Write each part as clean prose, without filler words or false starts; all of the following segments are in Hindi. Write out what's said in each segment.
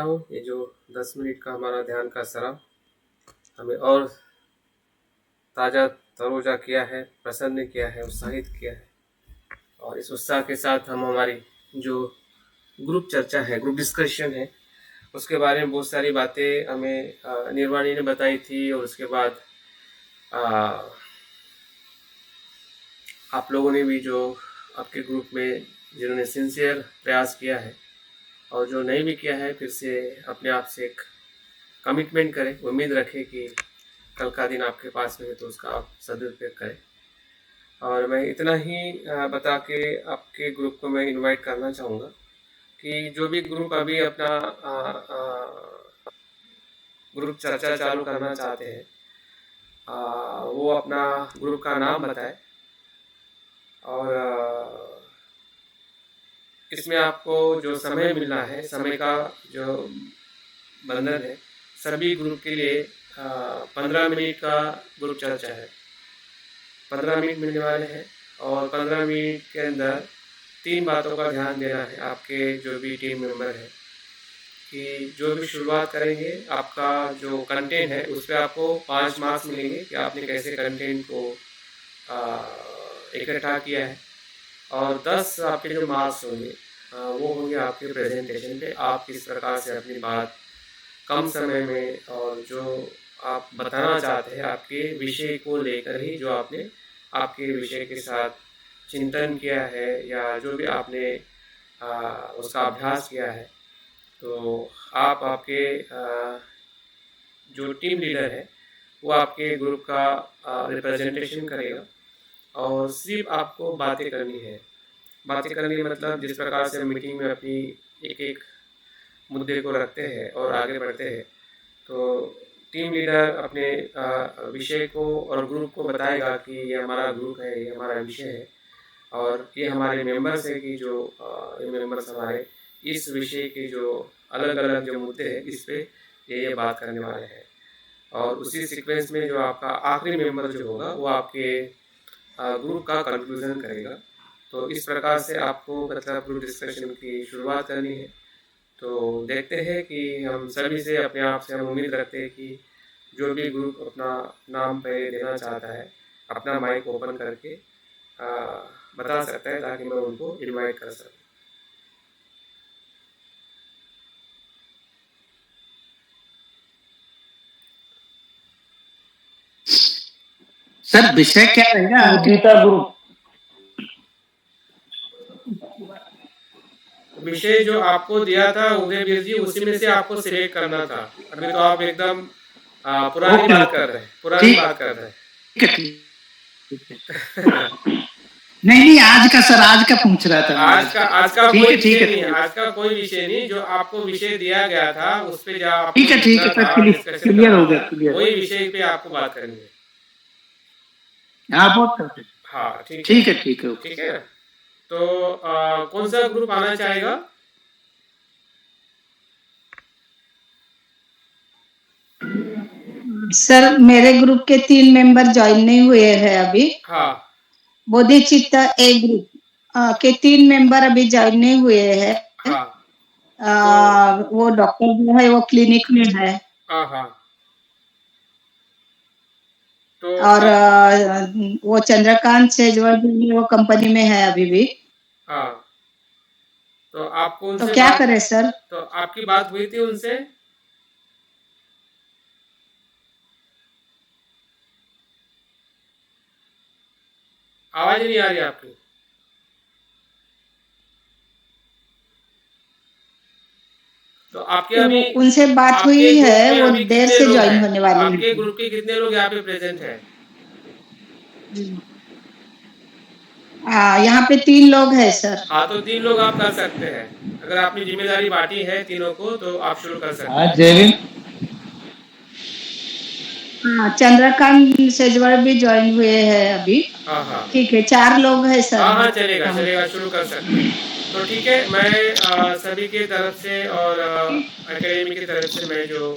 हूँ ये जो 10 मिनट का हमारा ध्यान का सराव हमें और ताज़ा तरोजा किया है, प्रसन्न किया है, उत्साहित किया है। और इस उत्साह के साथ हम हमारी जो ग्रुप चर्चा है, ग्रुप डिस्कशन है, उसके बारे में बहुत सारी बातें हमें निर्वाणी ने बताई थी। और उसके बाद आप लोगों ने भी जो आपके ग्रुप में जिन्होंने सिंसियर प्रयास किया है और जो नहीं भी किया है, फिर से अपने आप से एक कमिटमेंट करें, उम्मीद रखें कि कल का दिन आपके पास में है तो उसका आप सदुपयोग करें। और मैं इतना ही बता के आपके ग्रुप को मैं इनवाइट करना चाहूँगा कि जो भी ग्रुप अभी अपना ग्रुप चर्चा चालू करना चाहते हैं, वो अपना ग्रुप का नाम बताए। और इसमें आपको जो समय मिलना है, समय का जो बंधन है, सभी ग्रुप के लिए 15 मिनट का ग्रुप चर्चा है। 15 मिनट मिलने वाले हैं और 15 मिनट के अंदर 3 बातों का ध्यान देना है आपके जो भी टीम मेंबर है कि जो भी शुरुआत करेंगे, आपका जो कंटेंट है उस पर आपको 5 मार्क्स मिलेंगे कि आपने कैसे कंटेंट को इकट्ठा किया है। और 10 आपके जो मार्क्स होंगे वो होंगे आपके प्रेजेंटेशन पे, आप किस प्रकार से अपनी बात कम समय में और जो आप बताना चाहते हैं आपके विषय को लेकर ही, जो आपने आपके विषय के साथ चिंतन किया है या जो भी आपने उसका अभ्यास किया है, तो आप आपके जो टीम लीडर है वो आपके ग्रुप का रिप्रेजेंटेशन करेगा। और सिर्फ आपको बातें करनी है। बातें करनी मतलब जिस प्रकार से हम मीटिंग में अपनी एक एक मुद्दे को रखते हैं और आगे बढ़ते हैं, तो टीम लीडर अपने विषय को और ग्रुप को बताएगा कि ये हमारा ग्रुप है, ये हमारा विषय है और ये हमारे मेंबर्स है कि जो ये मेंबर्स हमारे इस विषय के जो अलग अलग जो मुद्दे हैं इस पे ये बात करने वाले हैं। और उसी सीक्वेंस में जो आपका आखिरी मेंबर जो होगा वो आपके ग्रुप का कंक्लूजन करेगा। तो इस प्रकार से आपको मतलब ग्रुप डिस्कशन की शुरुआत करनी है। तो देखते हैं कि हम सभी से अपने आप से हम उम्मीद रखते हैं कि जो भी ग्रुप अपना नाम पे देना चाहता है अपना माइक ओपन करके बता सकता है ताकि मैं उनको इनवाइट कर सकूँ। सर विषय क्या रहेगा? गीता ग्रुप विषय जो आपको दिया था उदयवीर जी, उसी में से आपको सिलेक्ट करना था। अभी तो आप एकदम पुरानी बात कर रहे हैं, पुरानी बात कर रहे हैं। नहीं आज का सर, आज का पूछ रहा था। आज का कोई विषय नहीं है, आज का कोई विषय नहीं। जो आपको विषय दिया गया था उस पे जो आपको ठीक है क्लियर हो गया, क्लियर। वही विषय पे आपको बात करनी है। हाँ बहुत हाँ ठीक है ठीक है ना। तो कौन सा ग्रुप आना चाहेगा? सर मेरे ग्रुप के 3 मेंबर ज्वाइन नहीं हुए हैं अभी। हाँ। बोधिचित्त ए ग्रुप के 3 मेंबर अभी ज्वाइन नहीं हुए हैं। हाँ। वो डॉक्टर जो है वो क्लिनिक में है। हाँ। तो और वो चंद्रकांत सेजवर भी वो कंपनी में है अभी भी। हाँ। तो आपको उनसे तो क्या करें सर? तो आपकी बात हुई थी उनसे? आवाज नहीं आ रही आपकी। तो आपके अभी उनसे बात हुई है, वो देर से ज्वाइन होने वाली है। आपके ग्रुप के कितने लोग यहाँ पे प्रेजेंट हैं? यहाँ पे 3 लोग हैं सर। हाँ तो 3 लोग आप कर सकते हैं। अगर आपने जिम्मेदारी बांटी है तीनों को तो आप शुरू कर सकते हैं। चंद्रकांत सेजवर भी ज्वाइन हुए हैं अभी। हाँ। ठीक है 4 लोग हैं सर। हाँ चलेगा शुरू कर सकते हैं। तो ठीक है, मैं सभी की तरफ से और एकेडमी की तरफ से मैं जो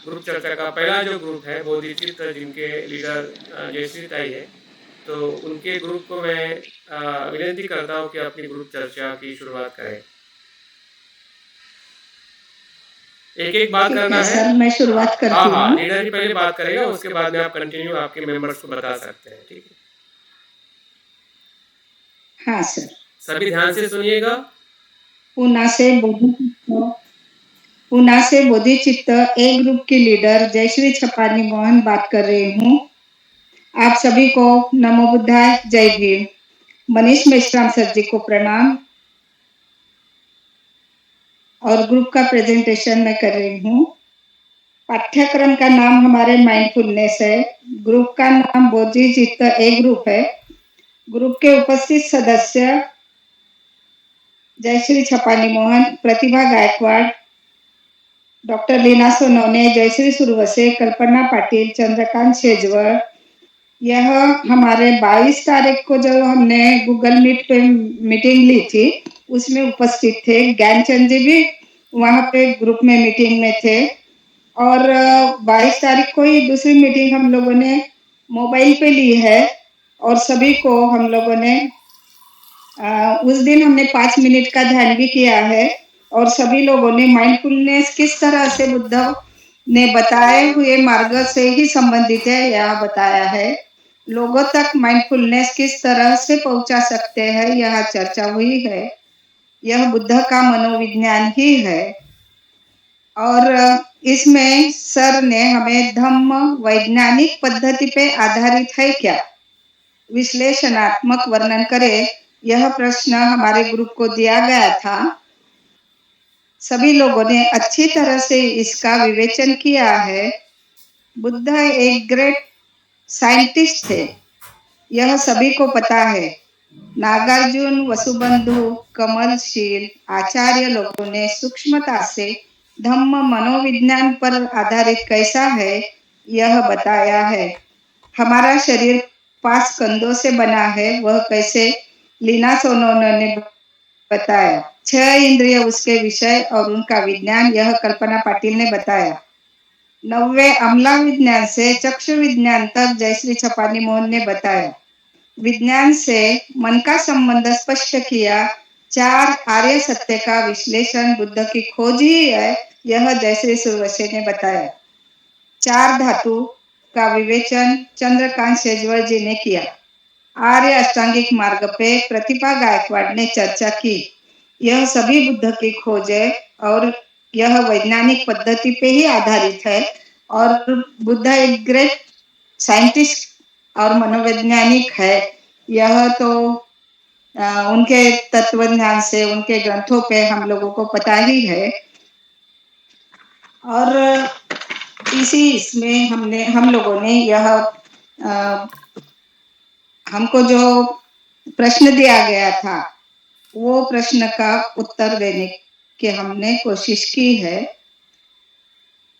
ग्रुप चर्चा का पहला जो ग्रुप है बोधिचित्त जिनके लीडर जयश्री ताई है, तो उनके ग्रुप को मैं विनती करता हूँ कि अपनी ग्रुप चर्चा की शुरुआत करें। एक एक बात ठीक करना है है। सर, मैं शुरुआत हाँ करती हाँ, हूँ। लीडर ही पहले बात करेगा, उसके बाद में आप कंटिन्यू आपके मेंबर्स को बता सकते हैं, ठीक है। हाँ सर। सभी ध्यान से सुनिएगा। पूना से बोधिचित्त ए ग्रुप की लीडर जयश्री छपानी मोहन बात कर रही हूँ। आप सभी को नमो बुद्धाय, जय भीम। मनीष मेश्राम सर जी को प्रणाम और ग्रुप का प्रेजेंटेशन मैं कर रही हूँ। पाठ्यक्रम का नाम हमारे माइंडफुलनेस है। ग्रुप का नाम बोधिचित्त ए ग्रुप है। ग्रुप के उपस्थित सदस्य जयश्री छपानी मोहन, प्रतिभा गायकवाड़, डॉक्टर लीना सोनवणे, जयश्री सुरवसे, कल्पना पाटिल, चंद्रकांत शेजवर। यह हमारे 22 तारीख को जो हमने गूगल मीट पे मीटिंग ली थी उसमें उपस्थित थे। ज्ञानचंद जी भी वहाँ पे ग्रुप में मीटिंग में थे। और 22 तारीख को ही दूसरी मीटिंग हम लोगों ने मोबाइल पे ली है और सभी को हम लोगों ने उस दिन हमने 5 मिनट का ध्यान भी किया है और सभी लोगों ने माइंडफुलनेस किस तरह से बुद्ध ने बताए हुए मार्ग से ही संबंधित है यह बताया है। लोगों तक माइंडफुलनेस किस तरह से पहुंचा सकते हैं यह चर्चा हुई है। यह बुद्ध का मनोविज्ञान ही है और इसमें सर ने हमें धम्म वैज्ञानिक पद्धति पे आधारित है क्या, विश्लेषणात्मक वर्णन करे, यह प्रश्न हमारे ग्रुप को दिया गया था। सभी लोगों ने अच्छी तरह से इसका विवेचन किया है। बुद्ध एक ग्रेट साइंटिस्ट थे, यह सभी को पता है। नागार्जुन, वसुबंधु, कमलशील आचार्य लोगों ने सूक्ष्मता से धम्म मनोविज्ञान पर आधारित कैसा है यह बताया है। हमारा शरीर 5 कंधों से बना है, वह कैसे लीना सोनोने ने बताया। 6 इंद्रिय उसके विषय और उनका विज्ञान यह कल्पना पाटिल ने बताया। 9वें अमला विज्ञान से चक्षु विज्ञान तक जयश्री छपानी मोहन ने बताया। विज्ञान से मन का संबंध स्पष्ट किया। 4 आर्य सत्य का विश्लेषण बुद्ध की खोज ही है, यह जयश्री सुरवसे ने बताया। 4 धातु का विवेचन चंद्रकांत शेजवर जी ने किया। आर्य अष्टांगिक मार्ग पे प्रतिभा गायकवाड़ ने चर्चा की। यह सभी बुद्ध की खोज है और यह वैज्ञानिक पद्धति पे ही आधारित है और बुद्ध एक ग्रेट साइंटिस्ट और मनोवैज्ञानिक है। यह तो उनके तत्व ज्ञान से, उनके ग्रंथों पे हम लोगों को पता ही है। और इसमें हम लोगों ने यह हमको जो प्रश्न दिया गया था वो प्रश्न का उत्तर देने की हमने कोशिश की है।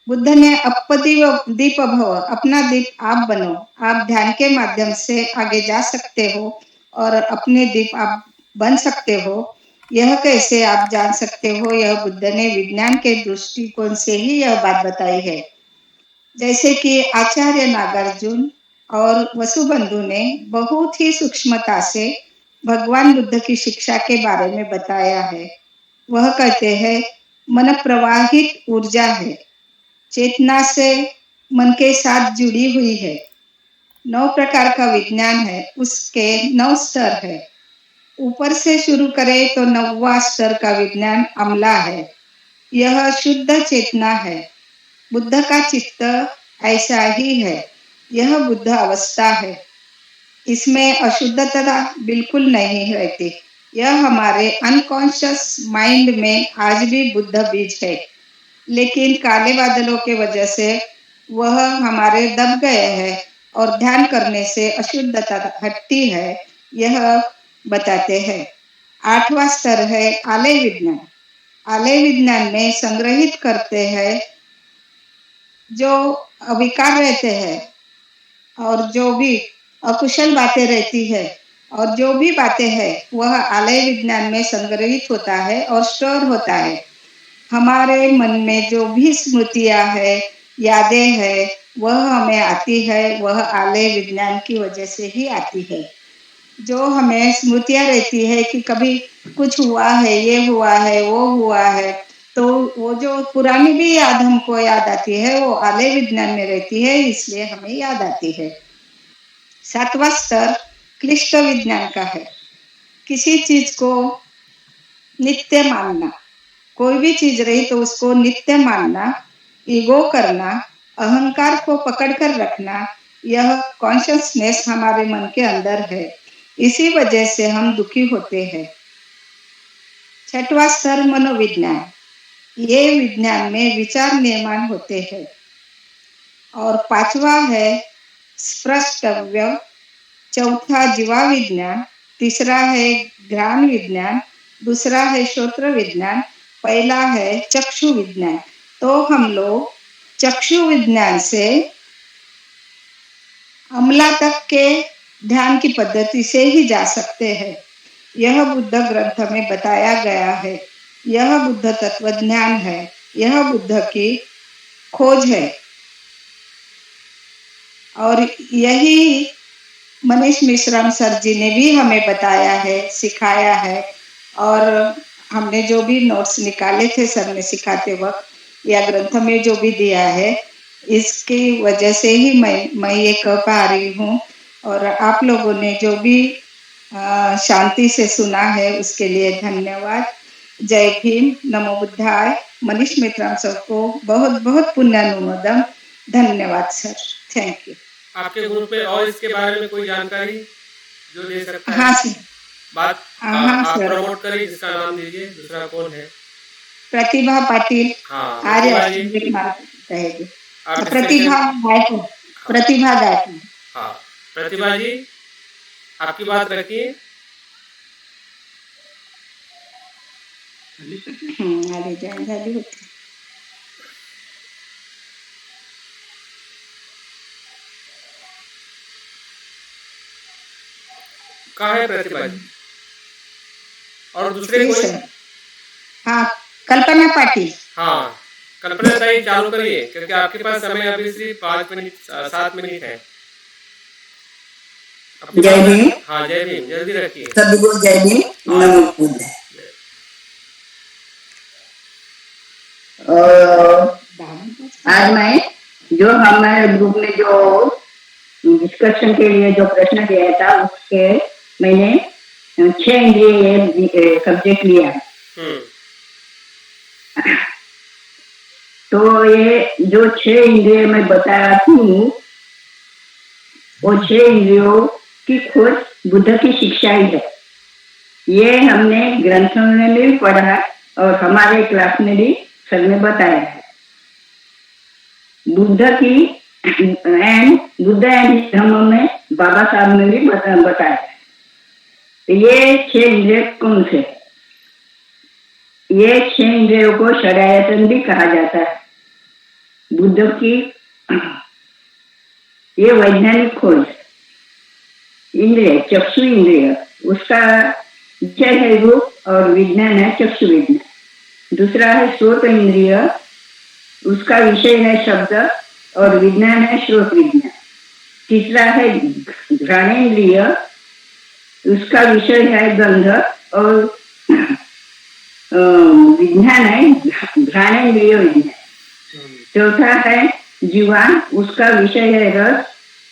बुद्ध ने दीप भव, अपना दीप आप बनो। आप ध्यान के माध्यम से आगे जा सकते हो और अपने दीप आप बन सकते हो। यह कैसे आप जान सकते हो, यह बुद्ध ने विज्ञान के दृष्टिकोण से ही यह बात बताई है। जैसे कि आचार्य नागार्जुन और वसुबंधु ने बहुत ही सूक्ष्मता से भगवान बुद्ध की शिक्षा के बारे में बताया है। वह कहते हैं मन प्रवाहित ऊर्जा है, चेतना से मन के साथ जुड़ी हुई है। 9 प्रकार का विज्ञान है, उसके 9 स्तर है। ऊपर से शुरू करें तो 9वां स्तर का विज्ञान अमला है, यह शुद्ध चेतना है। बुद्ध का चित्त ऐसा ही है, यह बुद्ध अवस्था है। इसमें अशुद्धता बिल्कुल नहीं रहती। यह हमारे अनकॉन्शियस माइंड में आज भी बुद्ध बीज है, लेकिन काले बादलों के वजह से वह हमारे दब गए हैं और ध्यान करने से अशुद्धता हटती है, यह बताते हैं। 8वां स्तर है आलय विज्ञान। आलय विज्ञान में संग्रहित करते हैं जो अविकार रहते हैं और जो भी अकुशल बातें रहती है और जो भी बातें हैं वह आलय विज्ञान में संग्रहित होता है और स्टोर होता है। हमारे मन में जो भी स्मृतियां है, यादें है, वह हमें आती है, वह आलय विज्ञान की वजह से ही आती है। जो हमें स्मृतियां रहती है कि कभी कुछ हुआ है, ये हुआ है, वो हुआ है, तो वो जो पुरानी भी याद हमको याद आती है, वो आलय विज्ञान में रहती है, इसलिए हमें याद आती है। 7वां स्तर क्लिष्ट विज्ञान का है। किसी चीज को नित्य मानना, कोई भी चीज रही तो उसको नित्य मानना, ईगो करना, अहंकार को पकड़ कर रखना, यह कॉन्शियसनेस हमारे मन के अंदर है। इसी वजह से हम दुखी होते हैं। 6वां स्तर मनोविज्ञान। ये विज्ञान में विचार निर्माण होते हैं। और 5वां है स्पष्टव्य, चौथा जीवा विज्ञान, तीसरा है घ्राण विज्ञान, दूसरा है श्रोत्र विज्ञान, पहला है चक्षु विज्ञान। तो हम लोग चक्षु विज्ञान से अमला तक के ध्यान की पद्धति से ही जा सकते हैं। यह बुद्ध ग्रंथ में बताया गया है। यह बुद्ध तत्व ज्ञान है। यह बुद्ध की खोज है। और यही मनीष मिश्रम सर जी ने भी हमें बताया है, सिखाया है। और हमने जो भी नोट्स निकाले थे सर ने सिखाते वक्त, या ग्रंथ में जो भी दिया है, इसकी वजह से ही मैं ये कह पा रही हूँ। और आप लोगों ने जो भी शांति से सुना है उसके लिए धन्यवाद। जय भीम, नमो बुद्धाय। मनीष मिश्रम सर को बहुत बहुत पुण्यानुमोदन। धन्यवाद सर, थैंक यू। आपके ग्रुप में और इसके बारे में कोई जानकारी जो दे सकता है? हाँ सर, बात हाँ आप सर, प्रमोट करिए, जिसका नाम दीजिए। दूसरा कौन है? प्रतिभा पाटिल। हाँ, आर्य प्रतिभा जी। रहेगी। आप प्रतिभा डिस्कशन। गायकवाड़, प्रतिभा गायकवाड़। हाँ, प्रतिभा जी, आपकी बात रखिए। आगे जानकारी होती। कहाँ है प्रतिभा जी? और दूसरे जी कोई? सर, हाँ, कल्पना पाटिल। हाँ, कल्पना ताई चालू करिए, क्योंकि आपके पास समय अभी सिर्फ 5 मिनट 7 मिनट है। जय भीम। हाँ, जय भीम, जल्दी रखिए। सभी को जय भीम, नमो बुद्ध। आज मैं जो हमारे ग्रुप में जो डिस्कशन के लिए जो प्रश्न दिया था, उसके मैंने 6 इंद्रिय सब्जेक्ट लिया। तो ये जो 6 इंद्रिय मैं बताया हूँ, वो 6 इंद्रियों की खोज बुद्ध की शिक्षा ही है। ये हमने ग्रंथों में भी पढ़ा और हमारे क्लास में भी सर ने बताया है। बुद्ध एंड धर्म में बाबा साहब ने भी बताया है। ये 6 इंद्रिय कौन से? ये 6 इंद्रियों को शरायतन भी कहा जाता है। बुद्ध की ये वैज्ञानिक खोज इंद्रिय, चक्षु इंद्रिय, उसका विषय है रूप और विज्ञान है चक्षु विज्ञान। दूसरा है श्रोत इंद्रिय, उसका विषय है शब्द और विज्ञान है श्रोत विज्ञान। तीसरा है घ्राणेन्द्रिय, उसका विषय है गंध और विज्ञान है घ्राणेन्द्रिय विज्ञान। चौथा है जीवा, उसका विषय है रस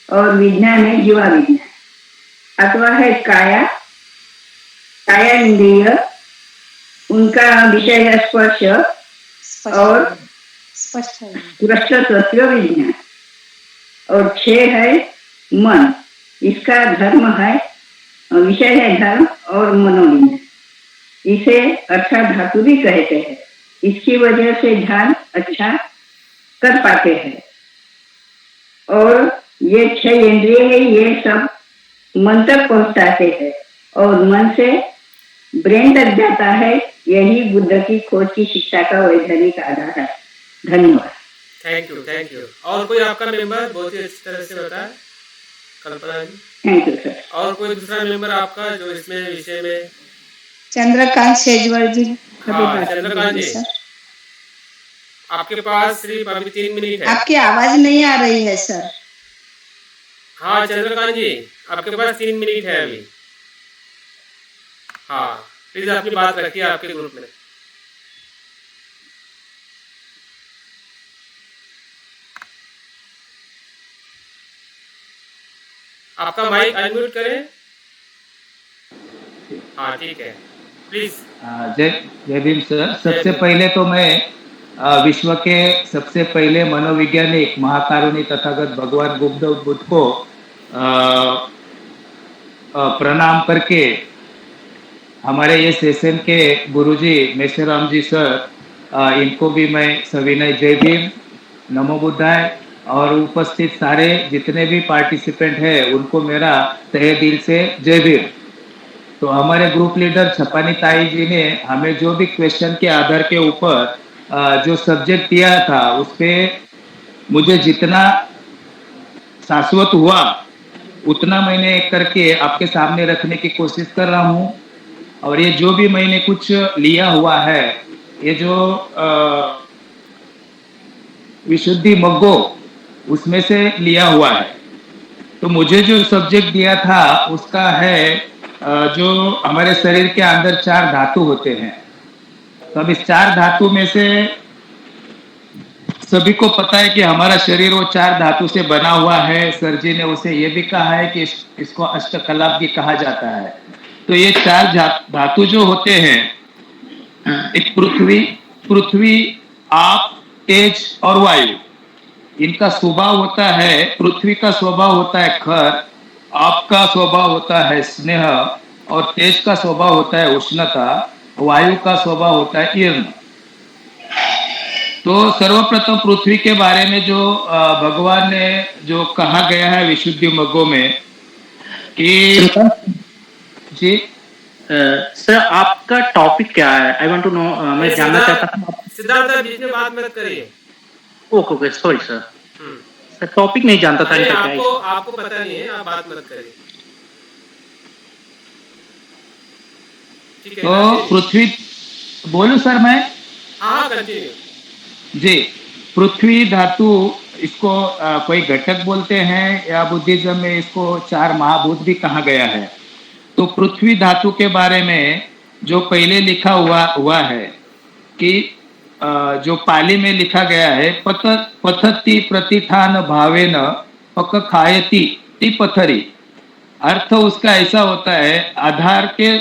और विज्ञान है जीवा विज्ञान। अथवा है काया इंद्रिय, उनका विषय है स्पर्श और स्पष्ट तत्व विज्ञान। और 6 है मन, इसका धर्म है, विषय है धर्म और मनोविज्ञान। इसे अच्छा धातु भी कहते हैं। इसकी वजह से ध्यान अच्छा कर पाते हैं। और ये 6 इंद्रिय है, ये सब मन तक पहुंचाते हैं और मन से ब्रेन तक जाता है। यही बुद्ध की खोज की शिक्षा का वैज्ञानिक आधार है। धन्यवाद। Thank you, thank you. और कोई आपका मेंबर बहुत ही अच्छी तरह से बताया, Kalpana ji? Thank you sir. और कोई दूसरा मेंबर आपका जो इसमें विषय में? चंद्रकांत शेजवर जी। हाँ, चंद्रकांत जी, आपके पास सिर्फ अभी 3 मिनट है। आपकी आवाज नहीं आ रही है सर। हाँ चंद्रकांत जी, आपके पास 3 मिनट है अभी। हाँ, प्लीज अपनी बात रखिए आपके ग्रुप में। आपका माइक अनम्यूट करें। हाँ ठीक है, प्लीज। जय जय भीम सर। सबसे पहले तो मैं विश्व के सबसे पहले मनोवैज्ञानिक महाकारुणी तथागत भगवान गौतम बुद्ध को प्रणाम करके हमारे ये सेशन के गुरुजी मेश्राम जी सर, इनको भी मैं सविनय जय भीम, नमो बुद्धाय, और उपस्थित सारे जितने भी पार्टिसिपेंट हैं उनको मेरा तहे दिल से जय भीम। तो हमारे ग्रुप लीडर छपानी ताई जी ने हमें जो भी क्वेश्चन के आधार के ऊपर जो सब्जेक्ट दिया था उस पे मुझे जितना शाश्वत हुआ उतना मैंने करके आपके सामने रखने की कोशिश कर रहा हूँ। और ये जो भी मैंने कुछ लिया हुआ है, ये जो विशुद्धि मग्गो उसमें से लिया हुआ है। तो मुझे जो सब्जेक्ट दिया था उसका है जो हमारे शरीर के अंदर 4 धातु होते हैं। तो अब इस 4 धातु में से सभी को पता है कि हमारा शरीर वो 4 धातु से बना हुआ है। सर जी ने उसे ये भी कहा है कि इसको अष्टकला भी कहा जाता है। तो ये 4 धातु जो होते हैं, एक पृथ्वी, आप, तेज और वायु, इनका स्वभाव होता है, पृथ्वी का स्वभाव होता है खर, आपका स्वभाव होता है स्नेह, और तेज का स्वभाव होता है उष्णता, वायु का स्वभाव होता है ईर्ण। तो सर्वप्रथम पृथ्वी के बारे में जो भगवान ने जो कहा गया है विशुद्धि मग्गो में कि जी सर आपका टॉपिक क्या है? आई वांट टू नो, मैं जानना चाहता हूँ। सिद्धार्थ बीच में बात मत करिए। Okay sorry sir, sir topic नहीं जानता था। आपको पता नहीं है, आप बात मत करिए। तो पृथ्वी बोलूं सर मैं? हाँ कंटिन्यू। जी, पृथ्वी धातु इसको कोई घटक बोलते हैं या बुद्धिज्म में इसको 4 महाभूत भी कहा गया है। तो पृथ्वी धातु के बारे में जो पहले लिखा हुआ है कि जो पाली में लिखा गया है, पथति प्रतिठान भावेन पक खायति ती पथरी। अर्थ उसका ऐसा होता है, आधार के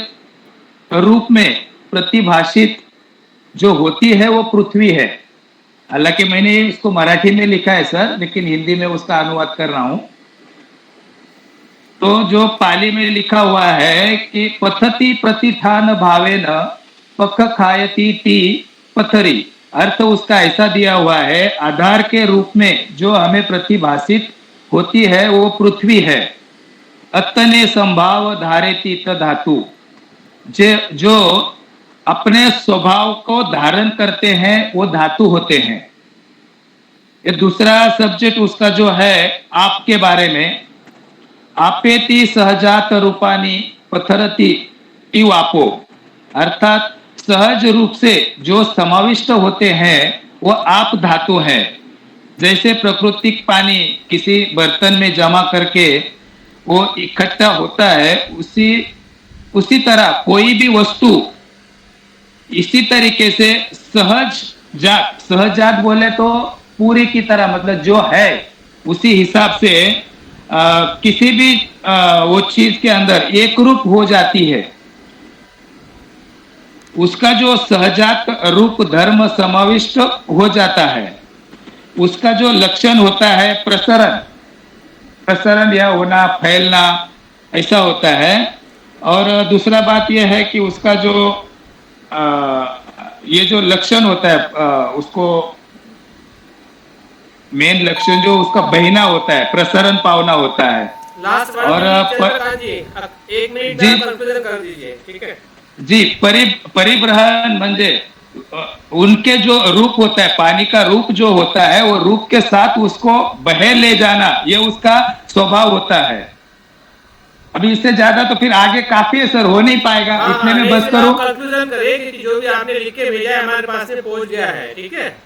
रूप में प्रतिभाषित जो होती है वो पृथ्वी है। हालांकि मैंने इसको मराठी में लिखा है सर, लेकिन हिंदी में उसका अनुवाद कर रहा हूं। तो जो पाली में लिखा हुआ है कि पथति प्रतिठान भावेन पक खायति ती पथरी, अर्थ उसका ऐसा दिया हुआ है, आधार के रूप में जो हमें प्रतिभाषित होती है वो पृथ्वी है। अतने संभाव धारेति तधातु, जो अपने स्वभाव को धारण करते हैं वो धातु होते हैं। ये दूसरा सब्जेक्ट उसका जो है आपके बारे में, आपेति सहजात रूपानी पथरति इवापो, अर्थात सहज रूप से जो समाविष्ट होते हैं वो आप धातु है। जैसे प्राकृतिक पानी किसी बर्तन में जमा करके वो इकट्ठा होता है, उसी तरह कोई भी वस्तु इसी तरीके से सहजात बोले तो पूरी की तरह, मतलब जो है उसी हिसाब से किसी भी वो चीज के अंदर एक रूप हो जाती है। उसका जो सहजात रूप धर्म समाविष्ट हो जाता है, उसका जो लक्षण होता है प्रसरण या होना, फैलना, ऐसा होता है। और दूसरा बात यह है कि उसका जो ये जो लक्षण होता है, उसको मेन लक्षण जो उसका बहना होता है, प्रसरण पावना होता है। और एक मिनट कंक्लूजन कर दीजिए, ठीक है जी। परिब्रहण म्हणजे उनके जो रूप होता है, पानी का रूप जो होता है, वो रूप के साथ उसको बहे ले जाना, ये उसका स्वभाव होता है। अभी इससे ज्यादा तो फिर आगे काफी है सर, हो नहीं पाएगा। इतने में बस करो। कंक्लूजन करें कि जो भी आपने लिख के भेजा है हमारे पास में पहुंच गया है, ठीक है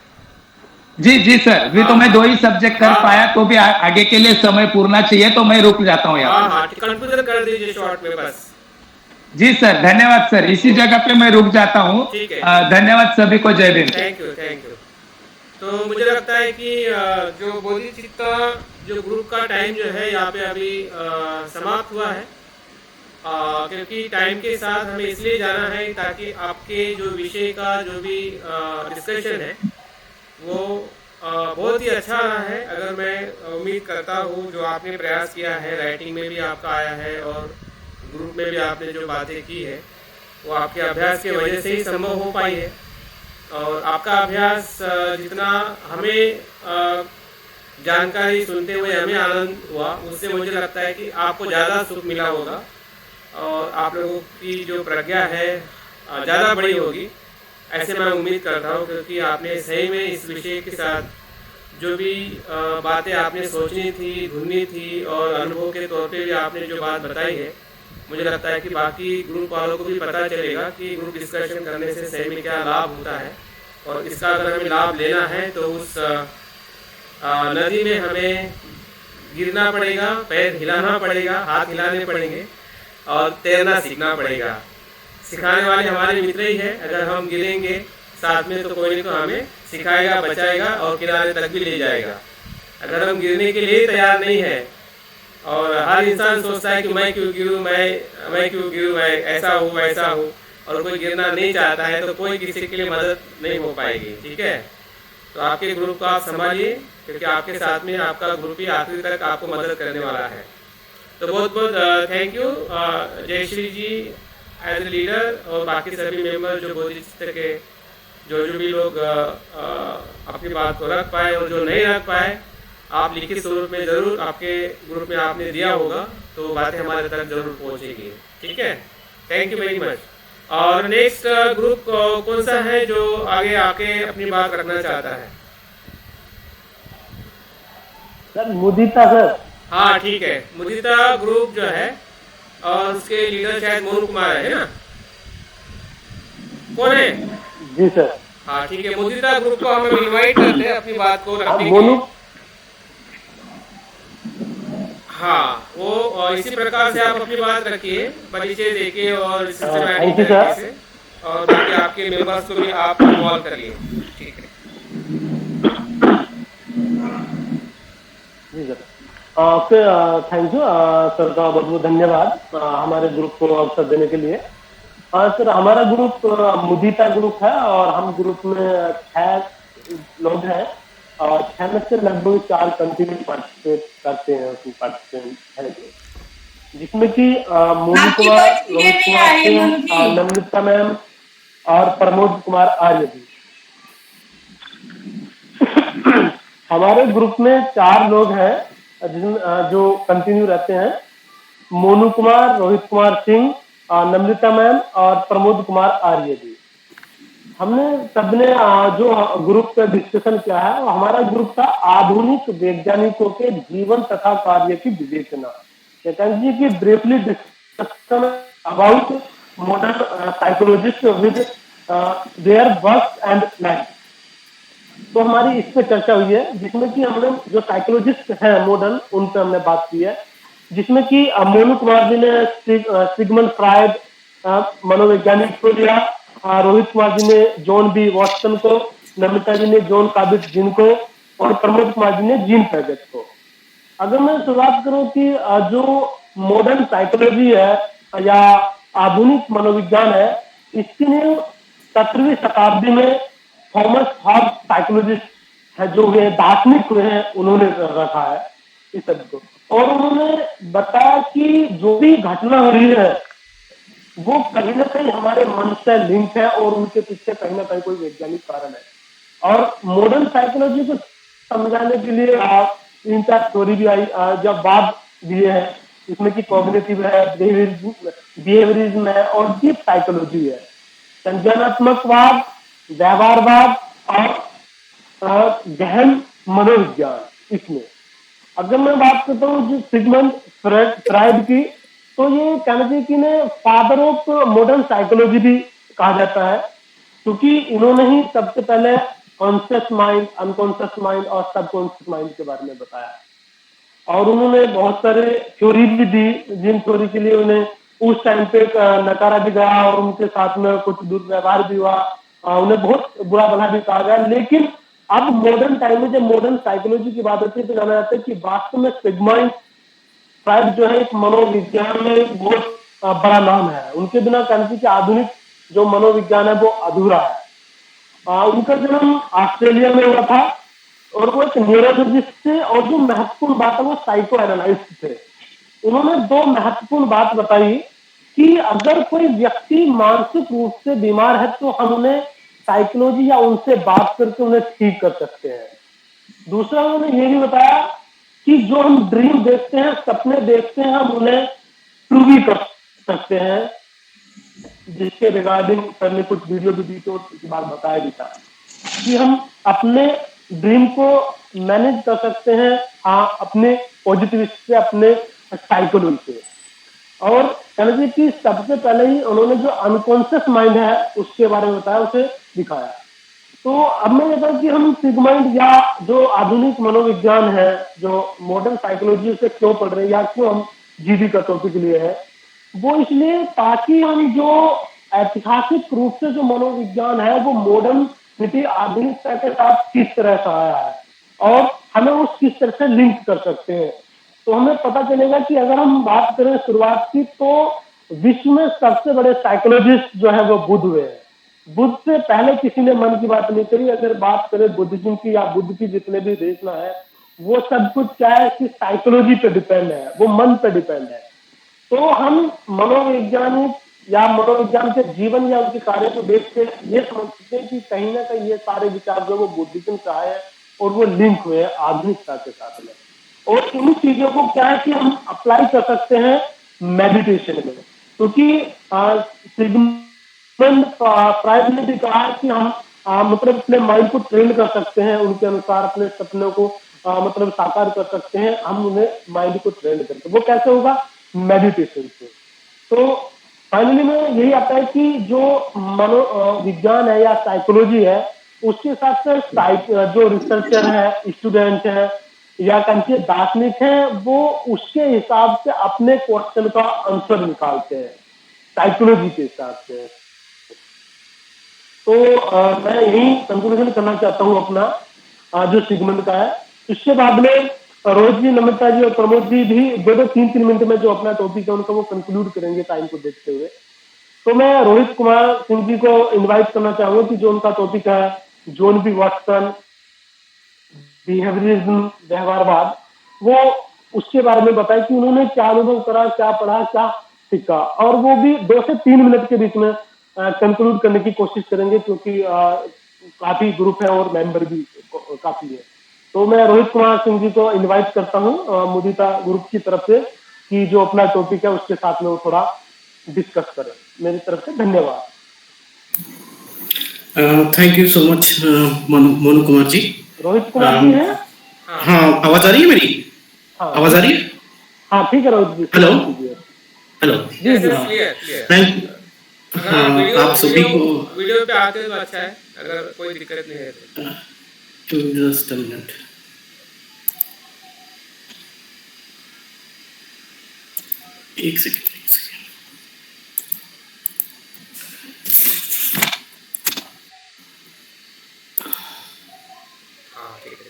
जी सर। अभी तो मैं 2 ही सब्जेक्ट कर पाया, तो भी आगे के लिए समय पूर्णा चाहिए, तो मैं रुक जाता हूँ यहाँ। कंक्लूजन कर दीजिए शॉर्ट में बस। जी सर, धन्यवाद सर। इसी जगह पे मैं रुक जाता हूँ। धन्यवाद सभी को, जय भीम। Thank you. तो मुझे लगता है कि जो बोधिचित्त का जो ग्रुप का टाइम जो है यहाँ पे अभी समाप्त हुआ है, क्योंकि टाइम के साथ हमें इसलिए जाना है ताकि आपके जो विषय का जो भी डिस्कशन है वो बहुत ही अच्छा रहा है। अगर मैं उम्मीद करता हूँ जो आपने प्रयास किया है, राइटिंग में भी आपका आया है और ग्रुप में भी आपने जो बातें की है वो आपके अभ्यास की वजह से ही संभव हो पाई है। और आपका अभ्यास जितना हमें जानकारी सुनते हुए हमें आनंद हुआ, उससे मुझे लगता है कि आपको ज़्यादा सुख मिला होगा और आप लोगों की जो प्रज्ञा है ज़्यादा बड़ी होगी, ऐसे मैं उम्मीद करता हूँ। क्योंकि आपने सही में इस विषय के साथ जो भी बातें आपने सोचनी थी, ढूंढनी थी और अनुभव के तौर पे भी आपने जो बात बताई है, मुझे लगता है कि बाकी ग्रुप वालों को भी पता चलेगा कि ग्रुप डिस्कशन करने से सही में क्या लाभ होता है। और इसका अगर हमें लाभ लेना है तो उस नदी में हमें गिरना पड़ेगा, पैर हिलाना पड़ेगा, हाथ हिलाने पड़ेंगे और तैरना सीखना पड़ेगा। सिखाने वाले हमारे मित्र ही है। अगर हम गिरेंगे साथ में तो कोई नहीं तो हमें सिखाएगा, बचाएगा और किनारे तक भी ले जाएगा। अगर हम गिरने के लिए तैयार नहीं है और हर इंसान सोचता है कि मैं क्यों गिरूँ, मैं क्यों गिरूँ, मैं ऐसा हूँ वैसा हूँ, और कोई गिरना नहीं चाहता है तो कोई किसी के लिए मदद नहीं हो पाएगी। ठीक है, तो आपके ग्रुप को आप संभालिए, क्योंकि आपके साथ में आपका ग्रुप ही आखिर तक आपको मदद करने वाला है। तो बहुत बहुत thank you Jayshree ji as a leader, और बाकी सभी मेंबर जो बोधिचित्त के जो भी लोग अपनी बात को रख पाए और जो नहीं रख पाए, आप लिखित स्वरूप में ज़रूर आपके ग्रुप में आपने दिया होगा तो बातें हमारे तक जरूर पहुंचेगी। ठीक है, थैंक यू वेरी मच। और नेक्स्ट ग्रुप कौन सा है जो आगे आके अपनी बात रखना चाहता है? सर मुदिता सर। हाँ ठीक है, मुदिता ग्रुप जो है और उसके लीडर शायद मोनू कुमार है ना, कौन है? जी सर। हाँ ठीक है, मुदिता ग्रुप को हम इनवाइट करते हैं अपनी बात को रखने के लिए। हाँ, वो इसी प्रकार से आप अपनी बात रखिए, परिचय देके और सिस्टमैटिक तरीके से, और बाकी आपके मेंबर्स को भी आप इन्वॉल्व करिए। ठीक है जी सर। थैंक यू सर का बहुत बहुत धन्यवाद हमारे ग्रुप को अवसर देने के लिए। सर हमारा ग्रुप मुदिता ग्रुप है और हम ग्रुप में 6 लोग हैं और 6 में से लगभग 4 कंटिन्यू पार्टिसिपेट करते हैं, उसमें पार्टिसिपेंट है, जिसमें कि मोनू कुमार, रोहित कुमार सिंह, नम्रता मैम और प्रमोद कुमार आर्य जी। हमारे ग्रुप में 4 लोग हैं जो कंटिन्यू रहते हैं, मोनू कुमार, रोहित कुमार सिंह, नम्रता मैम और प्रमोद कुमार आर्य जी। हमने सबने जो ग्रुप का डिस्कशन किया है, हमारा ग्रुप था आधुनिक वैज्ञानिकों के जीवन तथा कार्य की विवेचना। जी की briefly discussion about modern psychologist with their work and life. तो हमारी इस पे चर्चा हुई है, जिसमें कि हमने जो साइकोलॉजिस्ट हैं मॉडर्न, उन पे हमने बात की है, जिसमें कि मोनू कुमार जी ने सिगमंड फ्रायड मनोवैज्ञानिक को लिया, रोहित कुमार जी ने जॉन बी वॉटसन को, नम्रता जी ने जॉन काबिट जिन को और प्रमोद कुमार जी ने जीन पैगेट को। अगर मैं शुरुआत करूं कि जो मॉडर्न साइकोलॉजी है या आधुनिक मनोविज्ञान है, इसकी नींव 17वीं शताब्दी में थॉमस हॉब्स साइकोलॉजिस्ट है जो हुए दार्शनिक हुए हैं, उन्होंने रखा है इस शब्द को। और उन्होंने बताया कि जो भी घटना हो रही है वो कहीं ना कहीं हमारे मन से लिंक है और उनके पीछे कहीं ना कहीं कोई वैज्ञानिक कारण है। और मॉडर्न साइकोलॉजी को समझाने के लिए 3-4 थ्योरी भी आई, जब वाद दिए हैं, इसमें कि कॉग्निटिव है, बिहेवियरिज्म है और डीप साइकोलॉजी है, संज्ञानात्मकवाद, व्यवहारवाद और गहन मनोविज्ञान। इसमें अगर मैं बात करता हूँ जो सिगमंड फ्रायड की, तो ये कहना कि ने फादर ऑफ मॉडर्न साइकोलॉजी भी कहा जाता है, क्योंकि इन्होंने ही सबसे पहले कॉन्शियस माइंड, अनकॉन्शियस माइंड और सबकॉन्शियस माइंड के बारे में बताया। और उन्होंने बहुत सारे थ्योरी भी दी, जिन थ्योरी के लिए उन्हें उस टाइम पे नकारा भी गया और उनके साथ में कुछ दुर्व्यवहार भी हुआ, उन्हें बहुत बुरा भला भी कहा गया। लेकिन अब मॉडर्न टाइम में जब मॉडर्न साइकोलॉजी की बात होती है तो जाना जाता है कि वास्तव में सिगमंड फ्रायड जो है एक मनोविज्ञान में एक बहुत बड़ा नाम है। उनके बिना कहते कि आधुनिक जो मनोविज्ञान है वो अधूरा है। उनका जन्म ऑस्ट्रेलिया में हुआ था और वो एक न्यूरोलॉजिस्ट थे और जो महत्वपूर्ण बात है वो साइको एनालिस्ट थे। उन्होंने दो महत्वपूर्ण बात बताई कि अगर कोई व्यक्ति मानसिक रूप से बीमार है तो हम उन्हें साइकोलॉजी या उनसे बात करके उन्हें ठीक कर सकते हैं। दूसरा उन्होंने ये भी बताया कि जो हम ड्रीम देखते हैं, सपने देखते हैं, हम उन्हें ट्रू भी कर सकते हैं, जिसके रिगार्डिंग पहले कुछ वीडियो भी दी तो इसके बाद बताया भी था कि हम अपने ड्रीम को मैनेज कर सकते हैं, हाँ, अपने पॉजिटिविस्ट से, अपने साइकोलॉजी से। और कहते कि सबसे पहले ही उन्होंने जो अनकॉन्शियस माइंड है उसके बारे में बताया, उसे दिखाया। तो अब मैं कहता हूँ कि हम सिगमंड या जो आधुनिक मनोविज्ञान है, जो मॉडर्न साइकोलॉजी से क्यों पढ़ रहे हैं या क्यों हम जीडी का टॉपिक लिए है, वो इसलिए ताकि हम जो ऐतिहासिक रूप से जो मनोविज्ञान है वो मॉडर्न सिटी आधुनिकता के साथ किस तरह से आया है और हमें उस किस तरह से लिंक कर सकते हैं। तो हमें पता चलेगा कि अगर हम बात करें शुरुआत की तो विश्व में सबसे बड़े साइकोलॉजिस्ट जो है वो बुद्ध हुए हैं। बुद्ध से पहले किसी ने मन की बात नहीं करी। अगर बात करें बुद्धिज्म की या बुद्ध की जितने भी रचना है वो सब कुछ क्या है कि साइकोलॉजी पे डिपेंड है, वो मन पे डिपेंड है। तो हम मनोवैज्ञानिक या मनोविज्ञान के जीवन या उनके कार्य को देख के ये समझ सकते हैं कि कहीं ना कहीं ये सारे विचार जो वो बुद्धिज्म से आए हैं और वो लिंक हुए हैं आधुनिकता के साथ में। और इन चीजों को क्या है कि हम अप्लाई कर सकते हैं मेडिटेशन में, क्योंकि सिगमंड फ्रायड ने भी कहा है कि हम मतलब अपने माइंड को ट्रेन कर सकते हैं, उनके अनुसार अपने सपनों को मतलब साकार कर सकते हैं हम उन्हें माइंड को ट्रेन करके। वो कैसे होगा? मेडिटेशन से। तो फाइनली में यही आता है कि जो मनोविज्ञान है या साइकोलॉजी है उसके साथ से जो रिसर्चर है, स्टूडेंट है या कंचे दार्शनिक है, वो उसके हिसाब से अपने क्वेश्चन का आंसर निकालते हैं साइकोलॉजी के हिसाब से। तो मैं यही कंक्लूजन करना चाहता हूँ अपना जो सिगमंड का है। इसके बाद में रोहित जी, नमिता जी और प्रमोद जी भी 2-3 मिनट में जो अपना टॉपिक है उनका वो कंक्लूड करेंगे टाइम को देखते हुए। तो मैं रोहित कुमार सिंह जी को इनवाइट करना चाहूंगा कि जो उनका टॉपिक है जॉन बी वाटसन बिहेवियरिज्म, व्यवहारवाद, वो उसके बारे में बताए कि उन्होंने क्या अनुभव करा, क्या पढ़ा, क्या सीखा, और वो भी 2 से 3 मिनट के बीच में कंक्लूड करने की कोशिश करेंगे क्योंकि काफी ग्रुप है और मेंबर भी काफी है। तो मैं रोहित कुमार सिंह जी को इनवाइट करता हूँ मुदिता ग्रुप की तरफ से कि जो अपना टॉपिक है उसके साथ में वो थोड़ा डिस्कस करें। मेरी तरफ से धन्यवाद। Thank you so much Monu Kumar ji. Rohit Kumar ji हैं? हाँ, आवाज आ रही है मेरी? हाँ, आवाज आ रही है? हाँ, ठीक है रोहित जी। हेलो हेलो जी जी, थैंक आप सभी को। वीडियो पे आते तो अच्छा है, अगर कोई दिक्कत नहीं है तो जस्ट अ मिनट। एक second.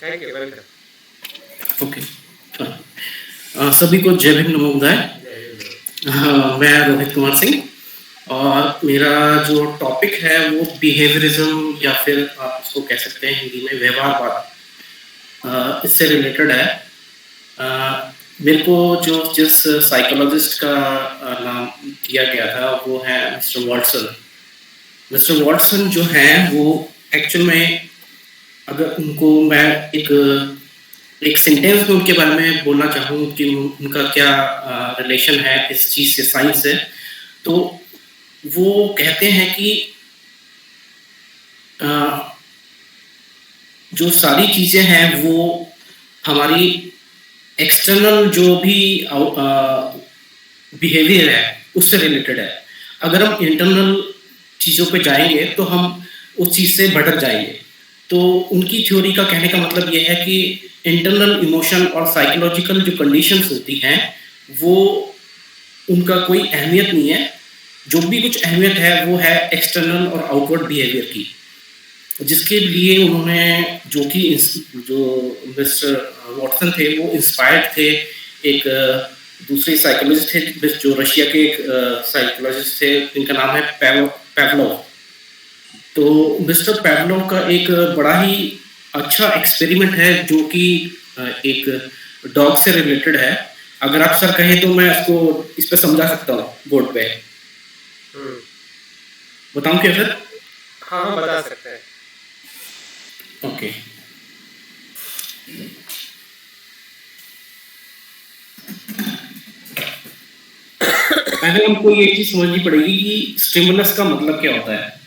Thank you, welcome. Okay, सभी को जय भीम नमोदय। मैं रोहित कुमार सिंह और मेरा जो टॉपिक है वो बिहेवियरिज्म या फिर आप उसको कह सकते हैं हिंदी में व्यवहारवाद, इससे रिलेटेड है। मेरे को जिस साइकोलॉजिस्ट का नाम दिया गया था वो है मिस्टर वॉटसन। मिस्टर वॉटसन जो है वो एक्चुअल में, अगर उनको मैं एक सेंटेंस में उनके बारे में बोलना चाहूँ कि उनका क्या रिलेशन है इस चीज़ से, साइंस से, तो वो कहते हैं कि जो सारी चीज़ें हैं वो हमारी एक्सटर्नल जो भी बिहेवियर है उससे रिलेटेड है। अगर हम इंटरनल चीज़ों पे जाएंगे तो हम उस चीज़ से भटक जाएंगे। तो उनकी थ्योरी का कहने का मतलब ये है कि इंटरनल इमोशन और साइकोलॉजिकल जो कंडीशंस होती हैं वो उनका कोई अहमियत नहीं है। जो भी कुछ अहमियत है वो है एक्सटर्नल और आउटवर्ड बिहेवियर की। जिसके लिए उन्होंने जो मिस्टर वॉटसन थे वो इंस्पायर्ड थे एक दूसरे साइकोलॉजिस्ट थे जो रशिया के एक साइकोलॉजिस्ट थे, इनका नाम है पैवलोव। तो मिस्टर पैवलोव का एक बड़ा ही अच्छा एक्सपेरिमेंट है जो कि एक डॉग से रिलेटेड है। अगर आप सर कहें तो मैं इसको इस पे समझा सकता हूँ बोर्ड पे। बताऊं क्या सर? हाँ, बता सकते हैं। ओके। पहले हमको ये चीज समझनी पड़ेगी कि स्टिमुलस का मतलब क्या होता है।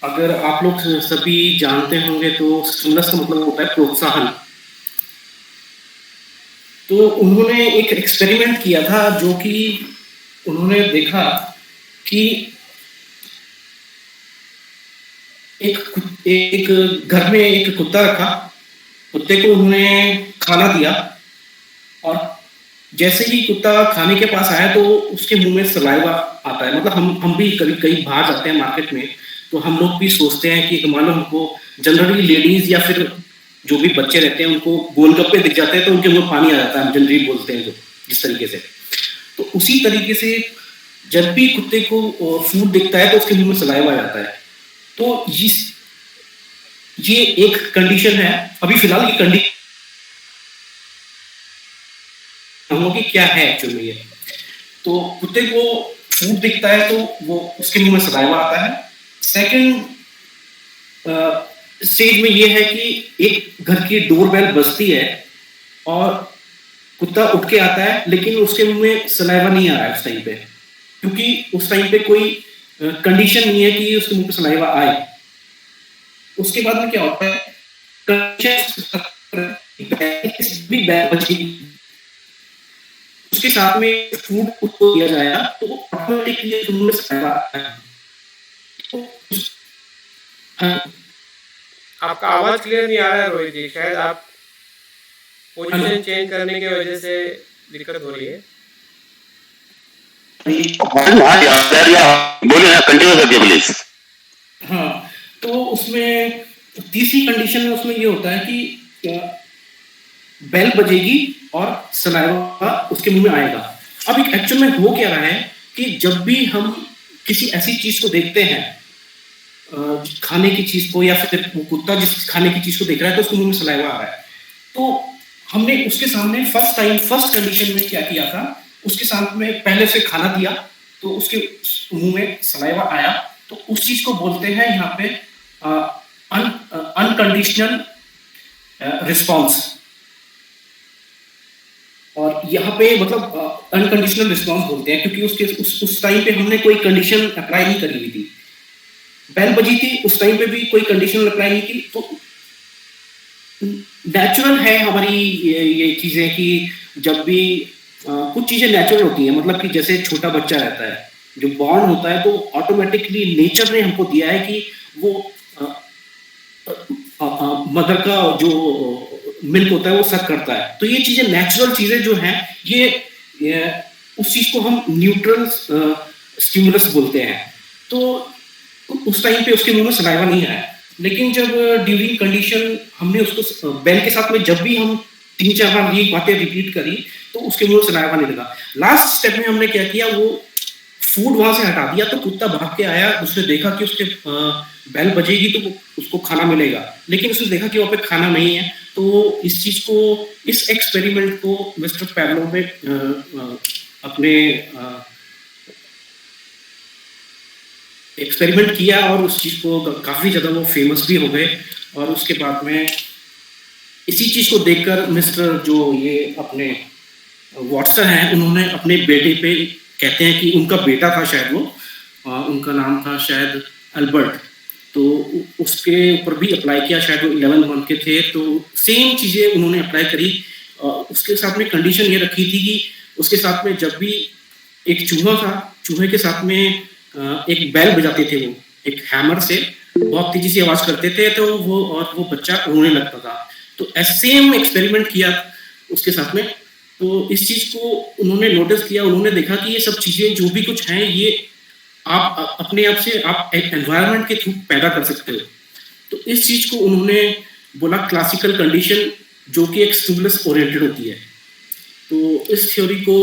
अगर आप लोग सभी जानते होंगे तो स्टिमुलस का मतलब होता है प्रोत्साहन। तो उन्होंने एक एक्सपेरिमेंट किया था जो कि उन्होंने देखा कि एक घर में एक कुत्ता रखा, कुत्ते को उन्होंने खाना दिया और जैसे ही कुत्ता खाने के पास आया तो उसके मुंह में सलाइवा आता है। मतलब हम भी कभी कहीं बाहर जाते हैं मार्केट में तो हम लोग भी सोचते हैं कि मान लो हमको जनरली लेडीज या फिर जो भी बच्चे रहते हैं उनको गोलगप्पे दिख जाते हैं तो उनके मुंह पानी आ जाता है, हम जनरली बोलते हैं जो जिस तरीके से। तो उसी तरीके से जब भी कुत्ते को फूड दिखता है तो उसके मुंह में सलाइवा आ जाता है। तो ये एक कंडीशन है। अभी फिलहाल की कंडीशन कि क्या है एक्चुअली में ये। तो कुत्ते को फूड दिखता है तो वो उसके मुंह में सलाइवा आता है। सेकंड स्टेज में ये है कि एक घर की डोरबेल बजती है और कुत्ता उठ के आता है लेकिन उसके मुंह में सलाइवा नहीं आ रहा है उस टाइम पे, क्योंकि उस टाइम पे कोई कंडीशन नहीं है कि उसके मुंह पे सलाइवा आए। उसके बाद में क्या होता है, उसके साथ में फूड उसको दिया जाएगा तो ऑटोमेटिकली मुंह में सलाइवा आता है। आपका आवाज क्लियर नहीं आ रहा है रोहित जी, शायद आप पोजीशन चेंज करने की वजह से दिक्कत हो रही है। बोलिए ना, कंटिन्यू कर दिया प्लीज। हाँ, तो उसमें तीसरी कंडीशन में उसमें ये होता है कि बेल बजेगी और सलाइवा उसके मुंह में आएगा। अब एक एक्चुअल में हो क्या रहा है कि जब भी हम किसी ऐसी चीज को देखते हैं, खाने की चीज को, या फिर कुत्ता जिस खाने की चीज को देख रहा है तो उसके मुंह में सलाइवा आ रहा है, तो हमने उसके सामने फर्स्ट कंडीशन में क्या किया था, उसके सामने पहले से खाना दिया तो उसके मुंह में सलाइवा आया, तो उस चीज को बोलते हैं यहाँ पे अनकंडीशनल रिस्पॉन्स। और यहाँ पे मतलब अनकंडीशनल रिस्पॉन्स बोलते हैं क्योंकि उसके उस टाइम पे हमने कोई कंडीशन अप्लाई नहीं करी हुई थी। बेल बजी थी, उस टाइम पे भी कोई कंडीशन अप्लाई नहीं की। तो नेचुरल है हमारी ये चीजें कि जब भी कुछ चीजें नेचुरल होती हैं, मतलब कि जैसे छोटा बच्चा रहता है जो बॉर्न होता है तो ऑटोमेटिकली नेचर ने हमको दिया है कि वो मदर का जो मिल्क होता है वो सक करता है। तो ये चीजें नेचुरल चीजें जो हैं ये उस चीज को हम न्यूट्रल स्टिमुलस बोलते हैं। तो उस टाइम पे उसके मुंह में सलाइवा नहीं आया, लेकिन जब ड्यूरिंग कंडीशन हमने उसको बेल के साथ में जब भी हम 3-4 बार ये बातें रिपीट करी तो उसके मुंह में सलाइवा नहीं लगा। लास्ट स्टेप में हमने क्या किया, वो फूड वहां से हटा दिया तो कुत्ता भाग के आया, उसने देखा कि उसके बेल बजेगी तो उसको खाना मिलेगा, लेकिन उसने देखा कि वहां पे खाना नहीं है। तो इस चीज को, इस एक्सपेरिमेंट को मिस्टर पैवलोव ने अपने एक्सपेरिमेंट किया और उस चीज को काफी ज्यादा वो फेमस भी हो गए। और उसके बाद में इसी चीज को देखकर मिस्टर जो ये अपने वॉटसन हैं, उन्होंने अपने बेटे पे, कहते हैं कि उनका बेटा था शायद वो, उनका नाम था शायद अल्बर्ट, तो उसके ऊपर भी अप्लाई किया। शायद वो 11 मंथ के थे तो सेम चीजें उन्होंने अप्लाई करी। उसके साथ में कंडीशन ये रखी थी कि उसके साथ में जब भी एक चूहा था, चूहे के साथ में एक बेल बजाते थे, वो एक हैमर से बहुत तेजी से आवाज करते थे तो वो बच्चा रोने लगता था। तो सेम एक्सपेरिमेंट किया उसके साथ में। तो इस चीज को उन्होंने नोटिस किया, उन्होंने देखा कि ये सब चीजें जो भी कुछ हैं ये आप अपने आप से आप एनवायरनमेंट के थ्रू पैदा कर सकते हो। तो इस चीज को उन्होंने बोला क्लासिकल कंडीशन, जो कि एक स्टिमुलस ओरिएंटेड होती है। तो इस थ्योरी को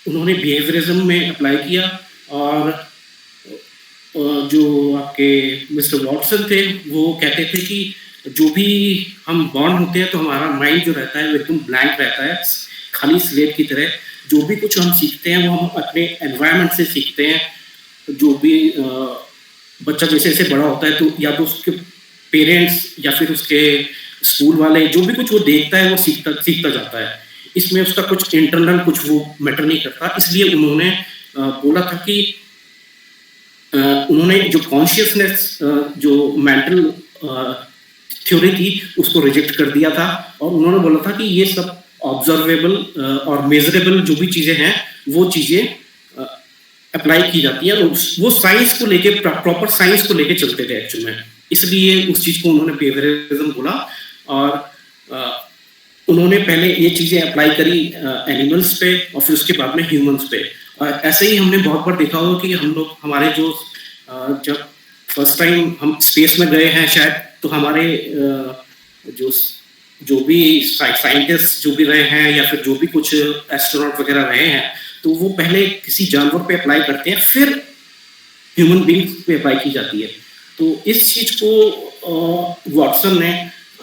उन्होंने बिहेवियरिज्म में अप्लाई किया, और जो आपके मिस्टर वॉटसन थे वो कहते थे कि जो भी हम बॉर्न होते हैं तो हमारा माइंड जो रहता है वो एकदम ब्लैंक रहता है, खाली स्लेट की तरह। जो भी कुछ हम सीखते हैं वो हम अपने एनवायरनमेंट से सीखते हैं। जो भी बच्चा जैसे जैसे बड़ा होता है तो या तो उसके पेरेंट्स या फिर उसके स्कूल वाले जो भी कुछ वो देखता है वो सीखता जाता है। इसमें उसका कुछ इंटरनल कुछ वो मैटर नहीं करता। इसलिए उन्होंने बोला था कि उन्होंने जो कॉन्शियसनेस जो मेंटल थ्योरी थी उसको रिजेक्ट कर दिया था, और उन्होंने बोला था कि ये सब ऑब्जर्वेबल और मेजरेबल जो भी चीजें हैं वो चीजें अप्लाई की जाती है, और वो साइंस को लेके प्रॉपर साइंस को लेके चलते थे एक्चुअल में। इसलिए उस चीज को उन्होंने बिहेवियरिज्म बोला, और उन्होंने पहले ये चीजें अप्लाई करी एनिमल्स पे और फिर उसके बाद में ह्यूमंस पे। ऐसे ही हमने बहुत बार देखा होगा कि हम लोग हमारे जो जब फर्स्ट टाइम हम स्पेस में गए हैं शायद, तो हमारे जो भी साइंटिस्ट जो भी रहे हैं या फिर जो भी कुछ एस्ट्रोनॉट वगैरह रहे हैं, तो वो पहले किसी जानवर पे अप्लाई करते हैं, फिर ह्यूमन बींग्स पे अप्लाई की जाती है। तो इस चीज को वॉटसन ने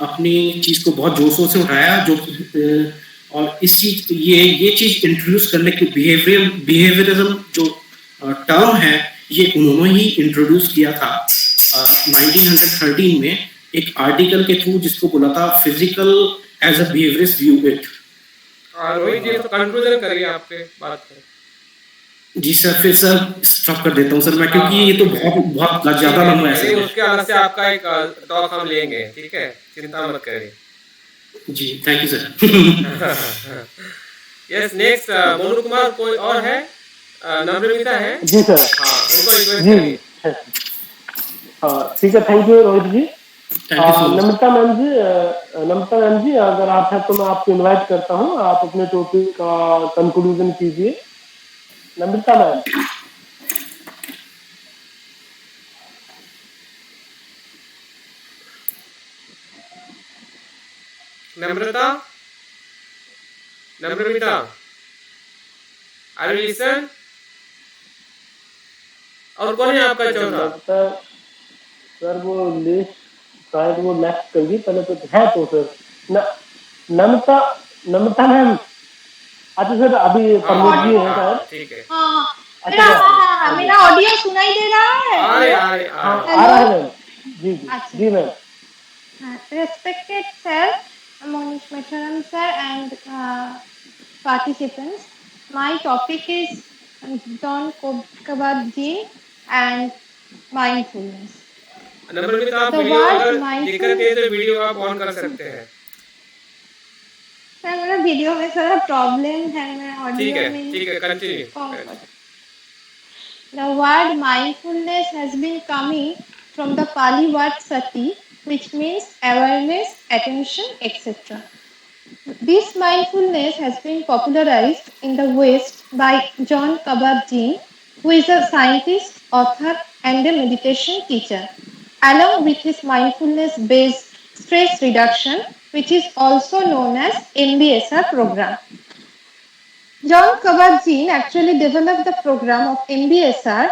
अपनी चीज को बहुत जोर शोर से उठाया, जो और इस चीज ये चीज इंट्रोड्यूस करने के बिहेवियरिज्म जो टर्म है ये उन्होंने ही इंट्रोड्यूस किया था 1913 में एक आर्टिकल के थ्रू, जिसको बोला था physical as a behaviourist view it. Rohit ji तो कंक्लूजन करिए आपके बात पर। जी सर, फिर सर स्टॉप कर देता हूँ सर मैं, क्योंकि ये तो बहुत ज्यादा लंबा है। उसके अलग से आपका एक टॉक हम लेंगे, ठीक है, चिंता मत करिए। जी thank you sir. Yes, next Monu Kumar कोई और है? नम्रता है? जी सर। हाँ, उनको जी ठीक है, thank you Rohit ji. Namrata ma'am ji अगर आप हैं तो मैं आपको इनवाइट करता हूँ, आप अपने टॉपिक का कंक्लूजन कीजिए। Namrata ma'am. Namrata, are you listen? और कौन है आपका चौथा? सर वो लिस्ट शायद वो नेक्स्ट कर दी पहले तो है, तो सर नम्रता मैम। अच्छा सर अभी प्रमोद जी हैं शायद। ठीक है। अच्छा मेरा ऑडियो सुनाई दे रहा है? आ रहा है ma'am. Ji ma'am. Respected sir, Monish Mesharam sir and participants, my topic is John Kabat-Zinn and mindfulness. नम्रता, आप वीडियो अगर देखकर के तो वीडियो आप ऑन कर सकते हैं। सर मेरा वीडियो में थोड़ा प्रॉब्लम है, मैं ऑडियो में। ठीक है, continue. The word mindfulness has been coming from the Pali word sati, which means awareness, attention, etc. This mindfulness has been popularized in the West by John Kabat-Zinn, who is a scientist, author, and a meditation teacher, along with his mindfulness-based stress reduction, which is also known as MBSR program. John Kabat-Zinn actually developed the program of MBSR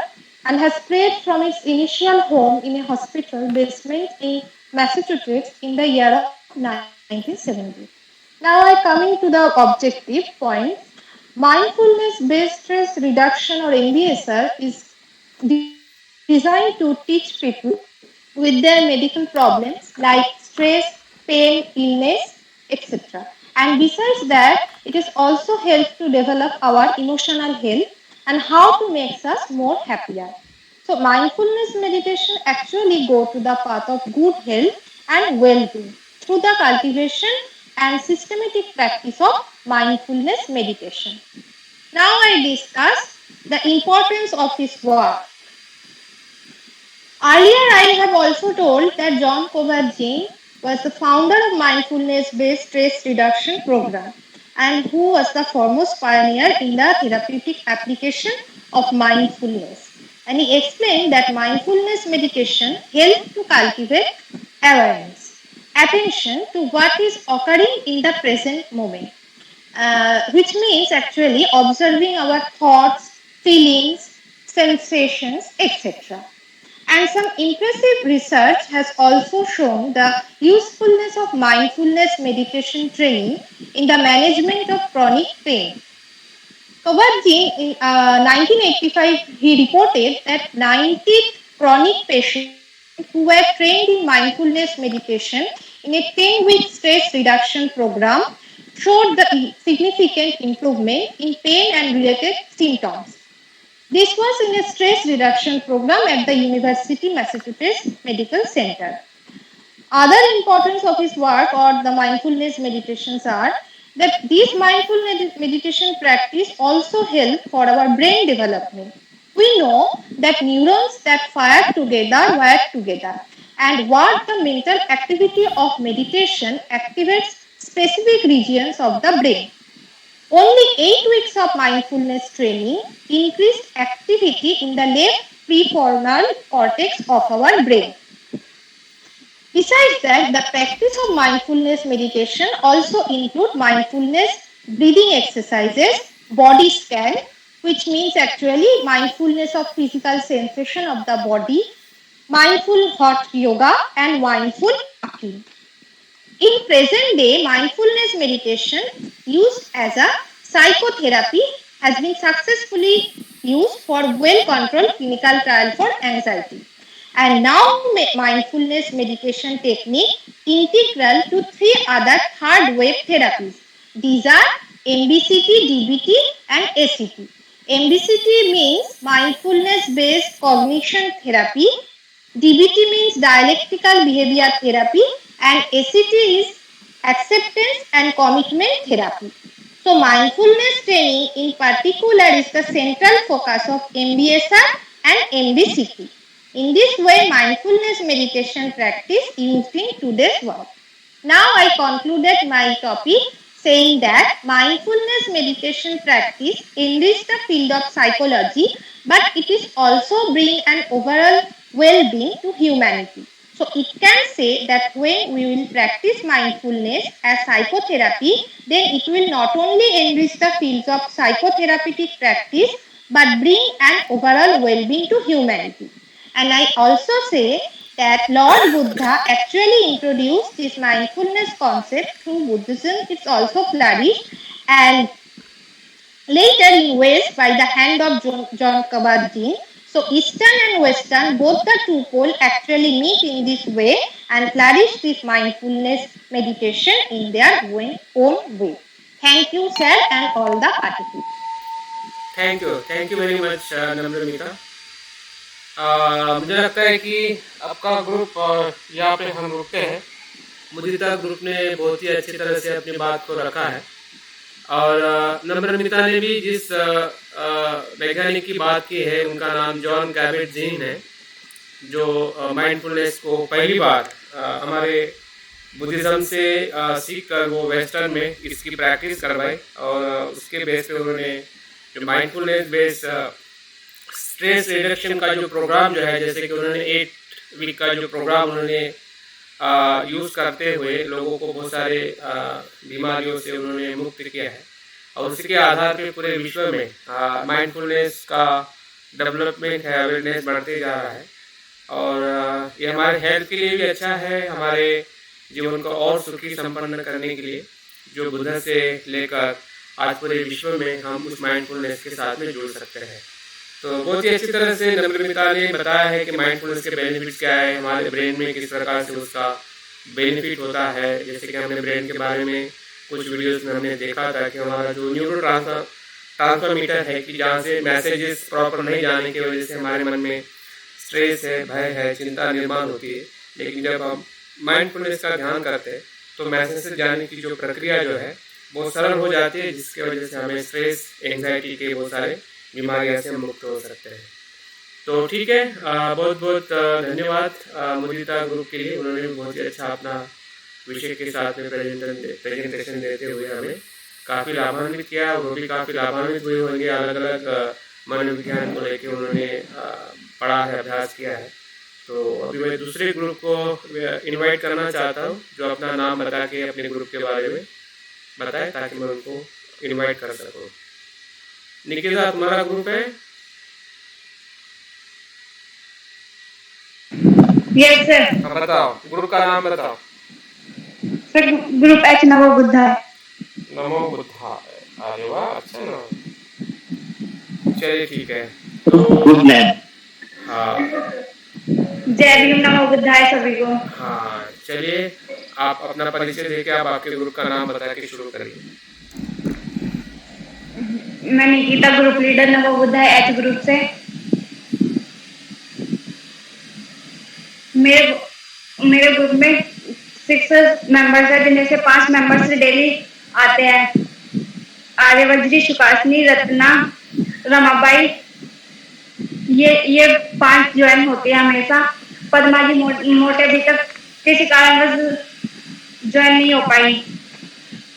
and has spread from its initial home in a hospital basement in Massachusetts in the year of 1970. Now I coming to the objective point. Mindfulness-based stress reduction or MBSR is designed to teach people with their medical problems like stress, pain, illness, etc. And besides that, it is also helps to develop our emotional health and how to make us more happier. So mindfulness meditation actually go to the path of good health and well-being through the cultivation and systematic practice of mindfulness meditation. Now I discuss the importance of his work. Earlier I have also told that John Kabat-Zinn was the founder of mindfulness-based stress reduction program and who was the foremost pioneer in the therapeutic application of mindfulness. And he explained that mindfulness meditation helps to cultivate awareness, attention to what is occurring in the present moment, which means actually observing our thoughts, feelings, sensations, etc. And some impressive research has also shown the usefulness of mindfulness meditation training in the management of chronic pain. Kabat-Zinn in 1985, he reported that 90 chronic patients who were trained in mindfulness meditation in a 10-week stress reduction program showed the significant improvement in pain and related symptoms. This was in a stress reduction program at the University Massachusetts Medical Center. Other importance of his work or the mindfulness meditations are that these mindful meditation practice also help for our brain development. We know that neurons that fire together wire together, and what the mental activity of meditation activates specific regions of the brain. Only 8 weeks of mindfulness training increased activity in the left prefrontal cortex of our brain. Besides that, the practice of mindfulness meditation also include mindfulness breathing exercises, body scan, which means actually mindfulness of physical sensation of the body, mindful hot yoga, and mindful walking. In present day, mindfulness meditation used as a psychotherapy has been successfully used for well-controlled clinical trial for anxiety. And now mindfulness meditation technique integral to 3 other third wave therapies. These are MBCT, DBT and ACT. MBCT means mindfulness based cognition therapy, DBT means dialectical behavior therapy, and ACT is acceptance and commitment therapy. So mindfulness training in particular is the central focus of MBSR and MBCT. In this way, mindfulness meditation practice used in today's world. Now I concluded my topic saying that mindfulness meditation practice enrich the field of psychology, but it is also bring an overall well-being to humanity. So it can say that when we will practice mindfulness as psychotherapy, then it will not only enrich the fields of psychotherapeutic practice, but bring an overall well-being to humanity. And I also say that Lord Buddha actually introduced this mindfulness concept through Buddhism. It's also flourished and later in West by the hand of John Kabat-Zinn. So Eastern and Western, both the two poles actually meet in this way and flourish this mindfulness meditation in their own way. Thank you, sir, and all the participants. Thank you very much Namrata. मुझे लगता है कि आपका ग्रुप यहाँ पे हम रुकते हैं। मुदिता ग्रुप ने बहुत ही अच्छी तरह से अपनी बात को रखा है और नम्रता ने भी जिस वैज्ञानिक की बात की है उनका नाम जॉन कैबेट-जिन है, जो माइंडफुलनेस को पहली बार हमारे बुद्धिज्म से सीख कर वो वेस्टर्न में इसकी प्रैक्टिस करवाई और उसके बेस पे उन्होंने जो माइंडफुलनेस बेस स्ट्रेस रिडक्शन का जो प्रोग्राम जो है, जैसे कि उन्होंने 8 वीक का जो प्रोग्राम उन्होंने यूज़ करते हुए लोगों को बहुत सारे बीमारियों से उन्होंने मुक्त किया है और उसी के आधार पे पूरे विश्व में माइंडफुलनेस का डेवलपमेंट है, अवेयरनेस बढ़ते जा रहा है और ये हमारे हेल्थ के लिए भी अच्छा है, हमारे जीवन को और सुखी संपन्न करने के लिए जो बुद्ध से लेकर आज पूरे विश्व में हम उस माइंडफुलनेस के साथ में जुड़ सकते हैं। तो बहुत ही अच्छी तरह से नम्रता ने बताया है कि माइंडफुलनेस के बेनिफिट्स क्या है, हमारे ब्रेन में किस प्रकार से उसका बेनिफिट होता है। जैसे कि हमने ब्रेन के बारे में कुछ वीडियोस में हमने देखा था कि हमारा जो न्यूरो ट्रांसमीटर है कि जहाँ से मैसेजेस प्रॉपर नहीं जाने की वजह से हमारे मन में स्ट्रेस है, भय है, चिंता निर्माण होती है। लेकिन जब हम माइंडफुलनेस का ध्यान करते हैं तो मैसेज जाने की जो प्रक्रिया जो है बहुत सरल हो जाती है, जिसकी वजह से हमें स्ट्रेस, एंग्जाइटी के बहुत सारे बीमारियाँ से मुक्त हो सकते हैं। तो ठीक है, बहुत बहुत धन्यवाद मुदिता ग्रुप के लिए। उन्होंने भी बहुत ही अच्छा अपना विषय के साथ में प्रेजेंटेशन देते हुए हमें काफ़ी लाभान्वित किया और वो भी काफ़ी लाभान्वित हुए होंगे। अलग अलग मनोविज्ञान को लेकर उन्होंने पढ़ा है, अभ्यास किया है। तो अभी मैं दूसरे ग्रुप को इनवाइट करना चाहता हूँ जो अपना नाम बता के अपने ग्रुप के बारे में बताए, ताकि मैं उनको इनवाइट कर सकूँ। निकिता, तुम्हारा ग्रुप है? Yes sir. हाँ, बताओ, ग्रुप का नाम बताओ। सर ग्रुप एच नमो बुद्धाय। नमो बुद्धाय। अरे वाह, अच्छा नाम। चलिए ठीक है, गुड नेम। हाँ जय भीम नमो बुद्धाय सभी को। हाँ, चलिए आप अपना परिचय देके आप आपके ग्रुप का नाम बता के शुरू करिए। मैं निकिता, ग्रुप लीडर नमो बुद्धाय एच ग्रुप से। मेरे ग्रुप में 6 मेंबर्स हैं, जिनमें से 5 मेंबर्स डेली आते हैं। आर्यवज्री, सुकाशनी, रत्ना, रमाबाई, ये 5 ज्वाइन होते हैं हमेशा। पद्मा जी मोटे अभी तक किसी कारणवश ज्वाइन नहीं हो पाई।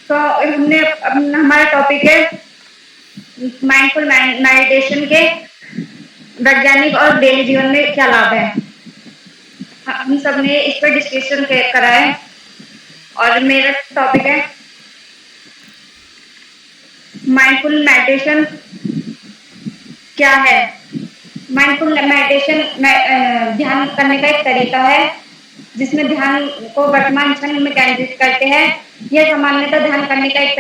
तो हमने हमारा टॉपिक है माइंडफुल मेडिटेशन के वैज्ञानिक और डेली जीवन में क्या लाभ है। हम सब ने इस पर डिस्कशन करा है और मेरा टॉपिक है माइंडफुल मेडिटेशन क्या है। माइंडफुल मेडिटेशन ध्यान करने का एक तरीका है जिसमें ध्यान को वर्तमान क्षण में केंद्रित करते हैं। यह सामान्यतः ध्यान करने का एक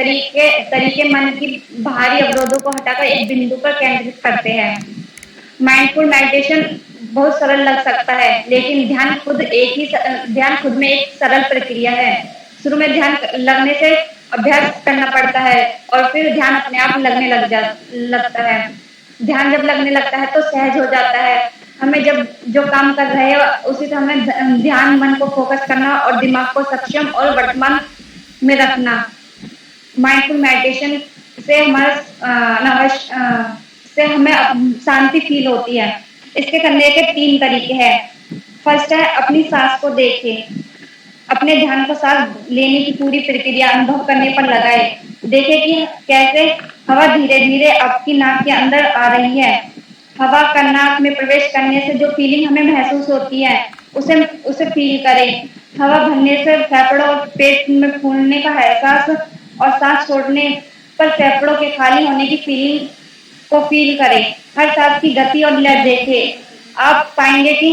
तरीके मन की बाहरी अवरोधों को हटाकर एक बिंदु पर केंद्रित करते हैं। माइंडफुल मेडिटेशन बहुत सरल लग सकता है, लेकिन ध्यान खुद में एक सरल प्रक्रिया है। शुरू में ध्यान लगने से अभ्यास करना पड़ता है और फिर ध्यान अपने आप लगने लगता है। ध्यान जब लगने लगता है तो सहज हो जाता है। हमें जब जो काम कर रहे हैं उसी समय ध्यान मन को फोकस करना और दिमाग को सक्षम और वर्तमान में रखना। माइंडफुल मेडिटेशन से हमें शांति फील होती है। इसके करने के 3 तरीके हैं। फर्स्ट है अपनी सांस को देखें। अपने ध्यान को सांस लेने की पूरी प्रक्रिया अनुभव करने पर लगाए। देखें कि कैसे हवा धीरे धीरे आपकी नाक के अंदर आ रही है। हवा का नाक में प्रवेश करने से जो फीलिंग हमें महसूस होती है उसे फील करें। हवा भरने से फेफड़ों और पेट में फूलने का एहसास और सांस छोड़ने पर फेफड़ों के खाली होने की फीलिंग को फील करें। हर सांस की गति और लय देखें। आप पाएंगे कि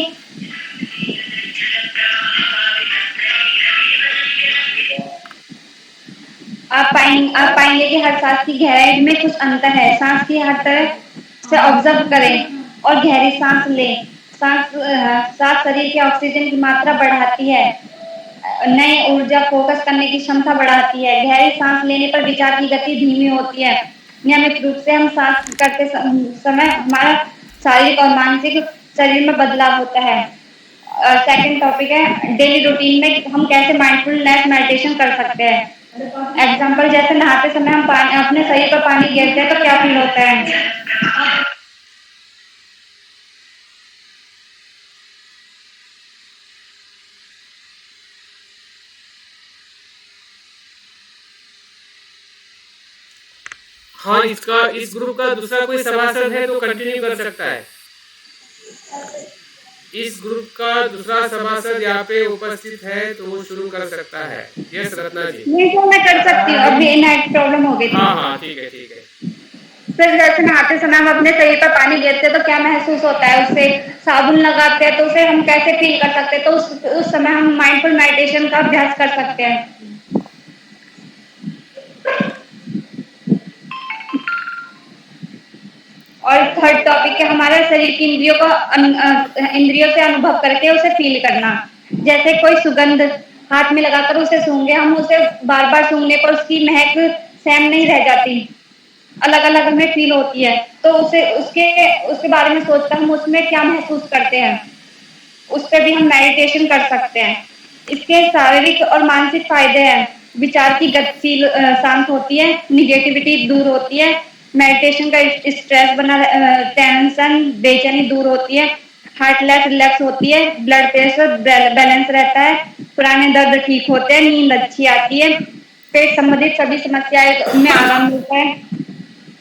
हर सांस की गहराई में कुछ अंतर है। सांस की हर तरह से ऑब्जर्व करें और गहरी सांस लें। सांस शरीर के ऑक्सीजन की मात्रा बढ़ाती है, नई ऊर्जा फोकस करने की क्षमता बढ़ाती है। गहरी सांस लेने पर विचार की गति धीमी होती है। नियमित रूप से हम सांस करते समय हमारा शारीरिक और मानसिक शरीर में बदलाव होता है। सेकंड टॉपिक है डेली रूटीन में हम कैसे माइंडफुलनेस मेडिटेशन कर सकते हैं। एग्जाम्पल जैसे नहाते समय हम अपने शरीर पर पानी गिरते हैं तो क्या फील होता है। हाँ, इस ग्रुप का दूसरा कोई सभासद है तो कंटिन्यू कर सकता है। इस ग्रुप का दूसरा सभासद यहाँ पे उपस्थित है तो वो शुरू कर सकता है। यस रत्ना जी। नहीं तो मैं कर सकती हूँ, अभी नेट प्रॉब्लम हो गई थी। हाँ ठीक है। फिर जैसे नहाते समय हम अपने शरीर पर पानी गिरते तो क्या महसूस होता है, उससे साबुन लगाते हैं तो उसे हम कैसे फील कर सकते हैं। तो उस समय हम माइंडफुल मेडिटेशन का अभ्यास कर सकते हैं। और थर्ड टॉपिक है हमारे शरीर की इंद्रियों से अनुभव करके उसे फील करना। जैसे कोई सुगंध हाथ में लगाकर उसे सूंघे, हम उसे बार बार सूंघने पर उसकी महक सेम नहीं रह जाती, अलग अलग हमें फील होती है। तो उसके बारे में सोचकर हम उसमें क्या महसूस करते हैं उस पर भी हम मेडिटेशन कर सकते हैं। इसके शारीरिक और मानसिक फायदे हैं। विचार की गति शांत होती है, निगेटिविटी दूर होती है। मेडिटेशन का स्ट्रेस टेंशन बेचैनी दूर होती है। हार्ट रिलैक्स होती है। ब्लड प्रेशर बैलेंस रहता है। पुराने दर्द ठीक होते हैं। नींद अच्छी आती है। पेट संबंधित सभी समस्याएं में आराम मिलता है।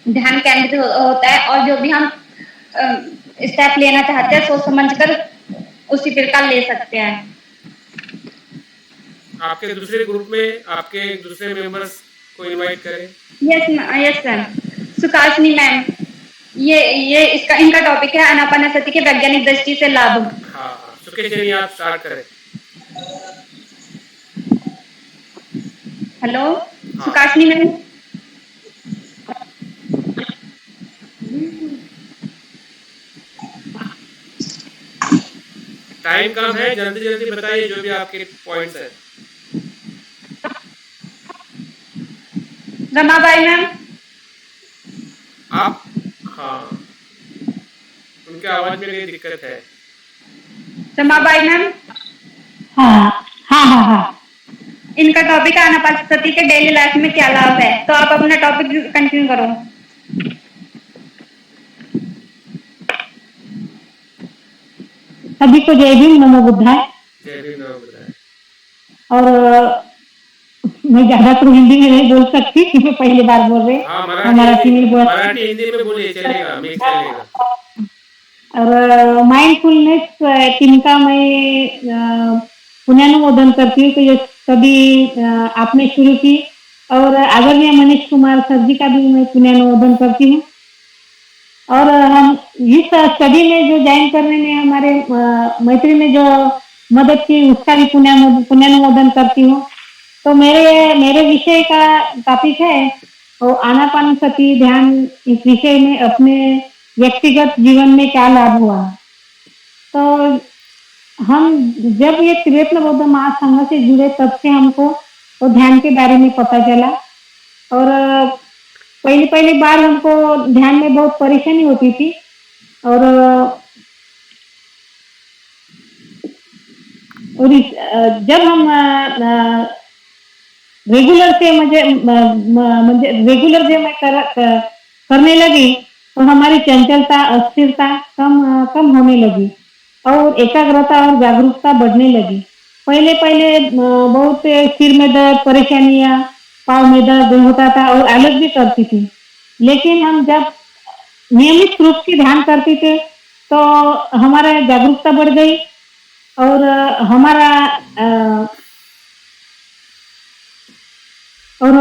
ध्यान केंद्रित होता है और जो भी हम स्टेप लेना चाहते हैं सोच समझकर उसी प्रकार ले सकते हैं। आपके दूसरे ग्रुप में आपके दूसरे मेंबर्स को इनवाइट करें। Yes sir. सुकाशनी मैम, ये इसका इनका टॉपिक है आनापानसति के वैज्ञानिक दृष्टि से लाभ। हाँ, सुकेशनी आप स्टार्ट करें। Hello Sukashani ma'am. टाइम कम है, जल्दी जल्दी बताइए जो भी आपके पॉइंट्स है। रमाबाई मैम। आप हाँ, उनके आवाज में कोई दिक्कत है। रमाबाई मैम। हाँ। इनका टॉपिक है आनापानसति के डेली लाइफ में क्या लाभ है, तो आप अपना टॉपिक कंटिन्यू करो। सभी को जय भीम, नमो बुद्धाय। जय भीम, नमो बुद्धाय। और मैं ज्यादा तो हिंदी में नहीं बोल सकती क्योंकि पहली बार बोल रहे। हाँ, मराठी हिंदी में बोलिए, चलेगा, मिक्स चलेगा। और माइंडफुलनेस टीम का मैं पुण्यानुमोदन करती हूँ कि ये सभी आपने शुरू की, और आदरणीय मनीष कुमार सर जी का भी मैं पुण्यानुमोदन करती हूँ। और हम इस स्टडी में जो ज्वाइन करने में हमारे मैत्री ने जो मदद की उसका भी पुण्यानुमोदन करती हूँ। तो मेरे विषय का टॉपिक है तो आनापानसति ध्यान। इस विषय में अपने व्यक्तिगत जीवन में क्या लाभ हुआ। तो हम जब ये त्रिरत्न बौद्ध महासंघ से जुड़े तब से हमको तो ध्यान के बारे में पता चला, और पहली बार हमको ध्यान में बहुत परेशानी होती थी, और जब हम रेगुलर से मुझे रेगुलर जो मैं करने लगी तो हमारी चंचलता अस्थिरता कम होने लगी और एकाग्रता और जागरूकता बढ़ने लगी। पहले बहुत सिर में दर्द, परेशानियां, पाँव में दर्द होता था और आलस भी करती थी। लेकिन हम जब नियमित रूप से ध्यान करते थे तो हमारा जागरूकता बढ़ गई और हमारा और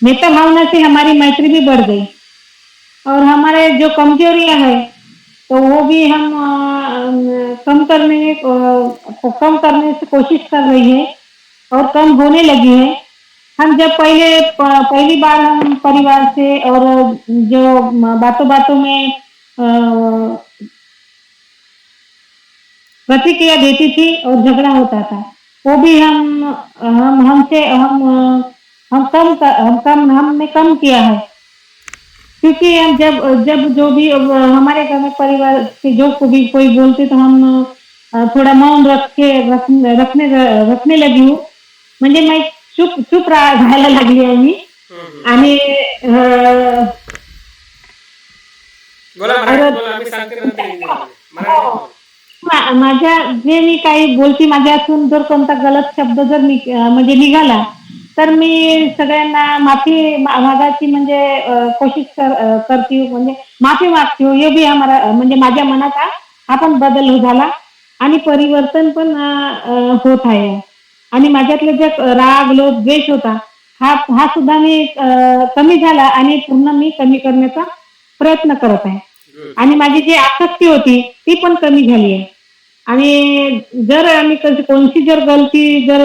नेता भावना से हमारी मैत्री भी बढ़ गई, और हमारे जो कमजोरियां है तो वो भी हम कम करने से कोशिश कर रही है और कम होने लगी है। हम जब पहली बार हम परिवार से और जो बातों में प्रतिक्रिया देती थी और झगड़ा होता था, वो भी हमने कम किया है। क्योंकि हम जब जो भी हमारे घर में परिवार के जो कोई बोलते तो हम थोड़ा मौन रखने लगी हूँ। म्हणजे मैं चुप राहायला लागली आहे मी। आणि माझ्या जे मी काही बोलती माझ्यातून जर कोणता गलत शब्द जर म्हणजे निघाला तर मी सगळ्यांना माफी मागायची म्हणजे कोशिश करती, म्हणजे माफी मागती हूँ। ये भी हमारा म्हणजे माझ्या मनात हा पण बदल झाला आणि परिवर्तन पण होत आहे। आणि माझ्यातले जे राग, लोभ, द्वेष होता हा सुद्धा मी कमी झाला आणि पूर्ण मी कमी करण्याचा प्रयत्न करत आहे। आणि माझी जी आसक्ती होती ती पण कमी झाली आहे। आणि जर आम्ही कोणती जर गलती जर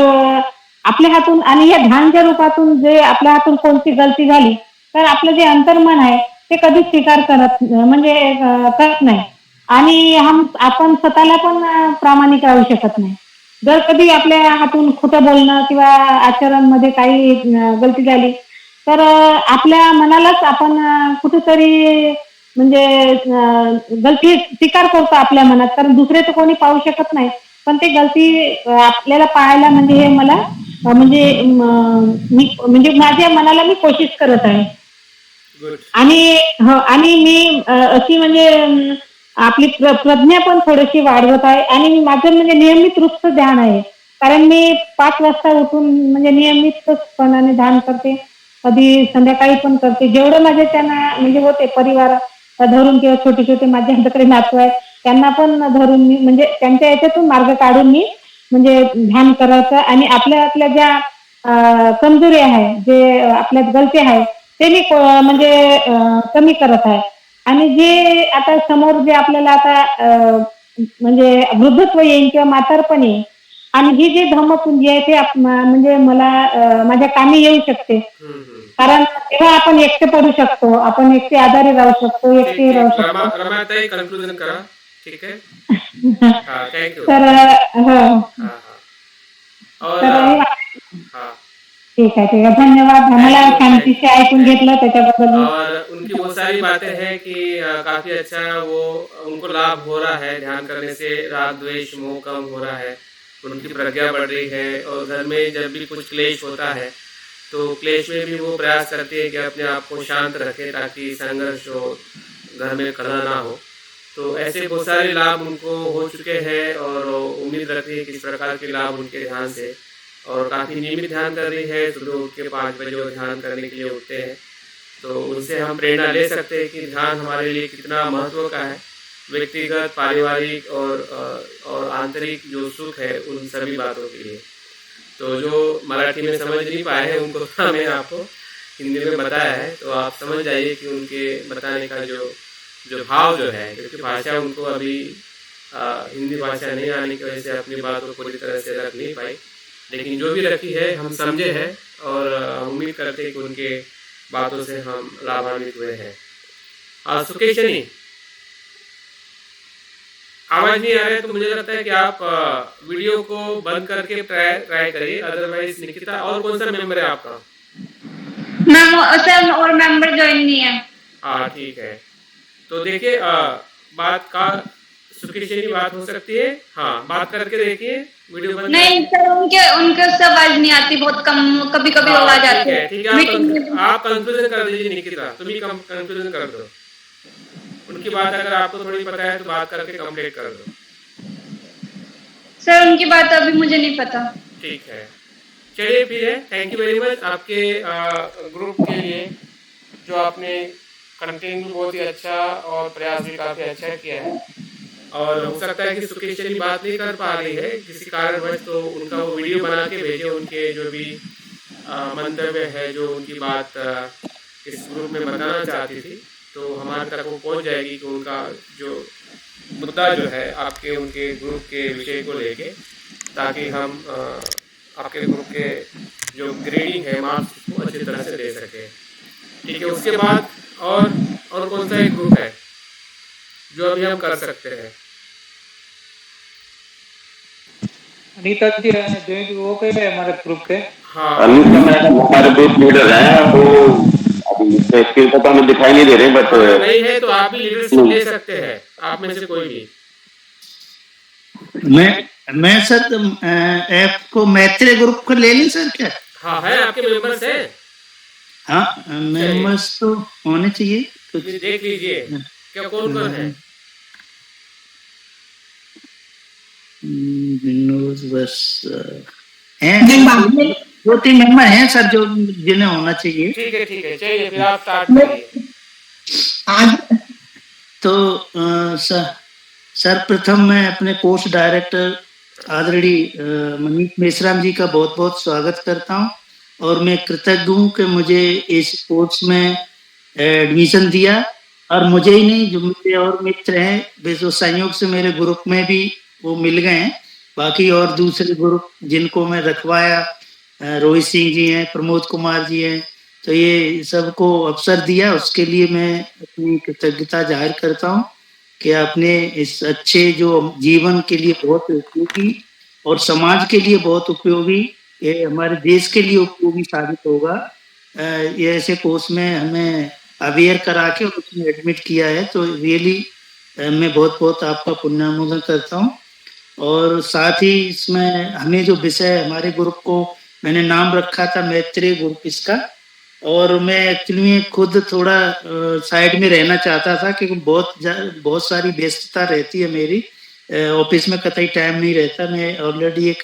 आपल्या हातून आणि या ध्यानच्या रूपातून जे आपल्या हातून कोणती गलती झाली तर आपलं जे अंतर्मन आहे ते कधीच स्वीकार करत नाही, आणि आपण स्वतःला पण प्रामाणिक राहू शकत नाही। जर कधी आपल्या हातून खोटं बोलणं किंवा आचरणमध्ये काही गलती झाली तर आपल्या मनालाच आपण कुठेतरी म्हणजे गलती स्वीकार करतो आपल्या मनात, कारण दुसरे तर कोणी पाहू शकत नाही, पण ते गलती आपल्याला पाहायला म्हणजे हे मला म्हणजे माझ्या मनाला मी कोशिश करत आहे। आणि मी अशी म्हणजे आपली प्रज्ञा पण थोडीशी वाढवत आहे। आणि माझं म्हणजे नियमित रूपचं ध्यान आहे, कारण मी 5 वाजता उठून म्हणजे नियमितपणाने ध्यान करते, कधी संध्याकाळी पण करते। जेवढं माझे त्यांना म्हणजे होते परिवार धरून किंवा छोटे माझ्या हाताकडे नातू आहे त्यांना पण धरून मी म्हणजे त्यांच्या याच्यातून मार्ग काढून मी म्हणजे ध्यान करायचं आणि आपल्या ज्या कमजोरी आहे, जे आपल्यात गलती आहे ते मी म्हणजे कमी करत आहे. आणि जे आता समोर जे आपल्याला आता म्हणजे वृद्धत्व येईल किंवा म्हातारपण येईल आणि ही जी धम्मपुंजी आहे ते म्हणजे मला माझ्या कामी येऊ शकते. कारण तेव्हा आपण एकटे पडू शकतो, आपण एकटे आधारी राहू शकतो, एकटे राहू शकतो. रमाताई कन्क्लूजन करा. ठीक है. Thank you. तर ठीक है, धन्यवाद. मला शांतीशी ऐकून घेतलं त्याच्याबद्दल. और उनकी वो सारी बातें हैं कि काफी अच्छा वो उनको लाभ हो रहा है ध्यान करने से, राग द्वेष मोह कम हो रहा है, उनकी प्रज्ञा बढ़ रही है। और घर में जब भी कुछ क्लेश होता है तो क्लेश में भी वो प्रयास करते हैं कि अपने आप को शांत रखें ताकि संघर्ष हो घर में खड़ा ना हो। तो ऐसे बहुत सारे लाभ उनको हो चुके हैं और उम्मीद रखती है कि इस प्रकार के लाभ उनके ध्यान से, और काफ़ी नियमित ध्यान कर रही है। सुबह उठ के 5 बजे वो ध्यान करने के लिए उठते हैं, तो उनसे हम प्रेरणा ले सकते हैं कि ध्यान हमारे लिए कितना महत्व का है, व्यक्तिगत, पारिवारिक और आंतरिक जो सुख है उन सभी बातों के लिए। तो जो मराठी में समझ नहीं पाए हैं उनको मैंने आपको हिंदी में बताया है, तो आप समझ जाइए कि उनके बताने का जो भाव जो है, क्योंकि भाषा उनको अभी हिंदी भाषा नहीं आने की वजह से अपनी बात को पूरी तरह से रख नहीं पाई, लेकिन जो भी रखी है हम समझे हैं और उम्मीद करते हैं कि उनके बातों से हम लाभान्वित हुए हैं। सुकेशनी, आवाज नहीं आ रहा है तो मुझे लगता है कि आप वीडियो को बंद करके ट्राई करिए, अदरवाइज निकिता। और कौन सा मेंबर है आपका? सर और मेंबर ज्वाइन नहीं है। हाँ ठीक है, तो देखिए बात का सुकेशनी बात हो सकती है। हाँ, बात करके देखिए, वीडियो बंद नहीं सर, उनके से आवाज नहीं आती, बहुत कम, कभी कभी आवाज आती है। ठीक है, आप कंक्लूजन कर दीजिए निकिता, तुम ही कंक्लूजन कर दो। उनकी बात अगर आपको थोड़ी पता है तो बात करके कंप्लीट कर दो। सर उनकी बात अभी मुझे नहीं पता। ठीक है, चलिए फिर है। थैंक यू वेरी मच आपके ग्रुप के लिए, जो आपने कंटेंट भी बहुत ही अच्छा और प्रयास भी काफ़ी अच्छा किया है। और हो सकता है कि सुकेशनी बात नहीं कर पा रही है किसी कारणवश, तो उनका वो वीडियो बना के भेजे, उनके जो भी मंतव्य है, जो उनकी बात इस ग्रुप में बताना चाहती थी, तो हमारे तक वो पहुंच जाएगी कि उनका जो मुद्दा जो है आपके उनके ग्रुप के विषय को लेके, ताकि हम आपके ग्रुप के जो ग्रेडिंग है मार्क्स को अच्छी तरह से दे सके। ठीक है, उसके बाद और कौन सा एक ग्रुप है जो अभी हम कर सकते हैं? अनीता जी जो वो कह रहे हैं हमारे ग्रुप के। हाँ, अनीता मैडम हमारे ग्रुप लीडर हैं, वो अभी स्क्रीन पर तो हमें दिखाई नहीं दे रहे, बट नहीं है तो आप भी लीडरशिप ले सकते हैं, आप में से कोई भी। मैं सर ऐप को मैत्री ग्रुप को ले लें सर क्या? हाँ है, आपके मेंबर्स हैं। हाँ मेंबर्स तो होने चाहिए, कुछ देख लीजिए क्या कौन कौन है। बस हैं 2-3 मेंबर हैं सर जो जिन्हें होना चाहिए। ठीक है चलिए फिर आप स्टार्ट करिए। तो सर्वप्रथम मैं अपने कोर्स डायरेक्टर आदरणीय मनीष मेश्राम जी का बहुत बहुत स्वागत करता हूं, और मैं कृतज्ञ हूं कि मुझे इस कोर्स में एडमिशन दिया। और मुझे ही नहीं, जो मेरे और मित्र हैं जो संयोग से मेरे ग्रुप में भी वो मिल गए हैं, बाकी और दूसरे ग्रुप जिनको मैं रखवाया, रोहित सिंह जी हैं, प्रमोद कुमार जी हैं, तो ये सबको अवसर दिया, उसके लिए मैं अपनी कृतज्ञता जाहिर करता हूँ कि आपने इस अच्छे जो जीवन के लिए बहुत उपयोगी और समाज के लिए बहुत उपयोगी, ये हमारे देश के लिए उपयोगी साबित होगा, ये ऐसे कोर्स में हमें अवेयर करा के उसमें एडमिट किया है। तो रियली मैं बहुत बहुत आपका पुण्यमोदन करता हूँ। और साथ ही इसमें हमें जो विषय हमारे ग्रुप को मैंने नाम रखा था मैत्री ग्रुप इसका, और मैं एक्चुअली में खुद थोड़ा साइड में रहना चाहता था क्योंकि बहुत सारी व्यस्तता रहती है मेरी, ऑफिस में कतई टाइम नहीं रहता। मैं ऑलरेडी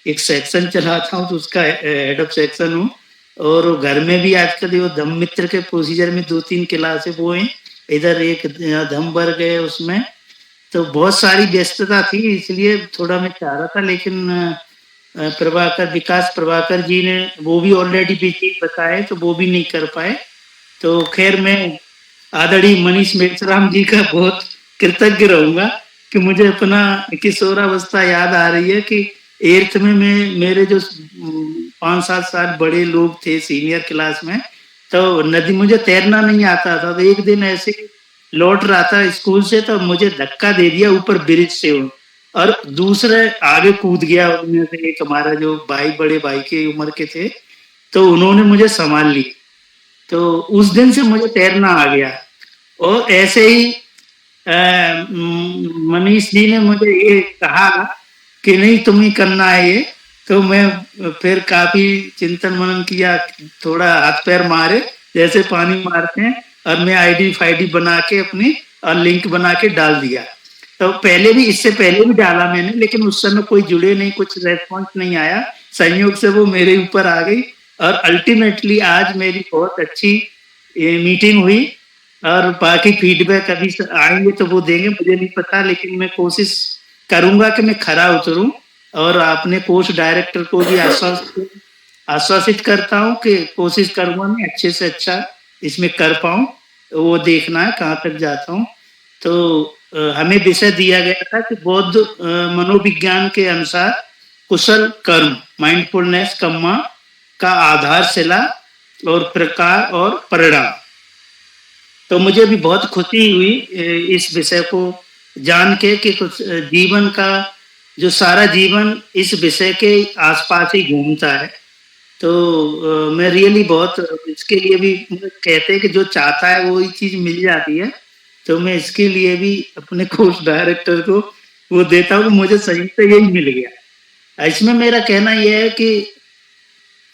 एक सेक्शन चलाता हूँ, तो उसका हेड ऑफ सेक्शन हूँ, और घर में भी आजकल वो धम्म मित्र के प्रोसीजर में 2-3 क्लासें वो हैं, इधर एक धम्म वर्ग है उसमें, तो बहुत सारी व्यस्तता थी, इसलिए थोड़ा मैं चाह रहा था, लेकिन विकास प्रभाकर जी ने वो भी ऑलरेडी बिजी बताए तो वो भी नहीं कर पाए। तो खैर मैं आदरणीय मनीष मेश्राम जी का बहुत कृतज्ञ रहूंगा कि मुझे अपना किशोरावस्था याद आ रही है कि 8th में मेरे जो 5-7 साल बड़े लोग थे सीनियर क्लास में, तो नदी मुझे तैरना नहीं आता था, तो एक दिन ऐसे लौट रहा था स्कूल से, तो मुझे धक्का दे दिया ऊपर ब्रिज से, और दूसरे आगे कूद गया उनमें से एक हमारा जो भाई, बड़े भाई के उम्र के थे, तो उन्होंने मुझे संभाल ली। तो उस दिन से मुझे तैरना आ गया। और ऐसे ही मनीष जी ने मुझे ये कहा कि नहीं तुम ही करना है ये, तो मैं फिर काफी चिंतन मनन किया, थोड़ा हाथ पैर मारे जैसे पानी मारते हैं, और मैं आईडी फाईडी बना के अपनी और लिंक बना के डाल दिया। तो पहले भी, इससे पहले भी डाला मैंने, लेकिन उस समय कोई जुड़े नहीं, कुछ रेस्पॉन्स नहीं आया, संयोग से वो मेरे ऊपर आ गई, और अल्टीमेटली आज मेरी बहुत अच्छी मीटिंग हुई, और बाकी फीडबैक अभी आएंगे तो वो देंगे, मुझे नहीं पता, लेकिन मैं कोशिश करूंगा कि मैं खरा उतरूं, और आपने कोर्स डायरेक्टर को भी आश्वासित करता हूं कि कोशिश करूंगा मैं अच्छे से अच्छा इसमें कर पाऊं, वो देखना है कहाँ तक जाता हूं। तो हमें विषय दिया गया था कि बौद्ध मनोविज्ञान के अनुसार कुशल कर्म, माइंडफुलनेस कम्मा का आधारशिला और प्रकार और परिणाम। तो मुझे भी बहुत खुशी हुई इस विषय को जान के कि कुछ जीवन का जो सारा जीवन इस विषय के आसपास ही घूमता है। तो मैं रियली बहुत इसके लिए भी कहते हैं कि जो चाहता है वो ही चीज मिल जाती है, तो मैं इसके लिए भी अपने कोर्स डायरेक्टर को वो देता हूँ, मुझे सही से यही मिल गया। इसमें मेरा कहना यह है कि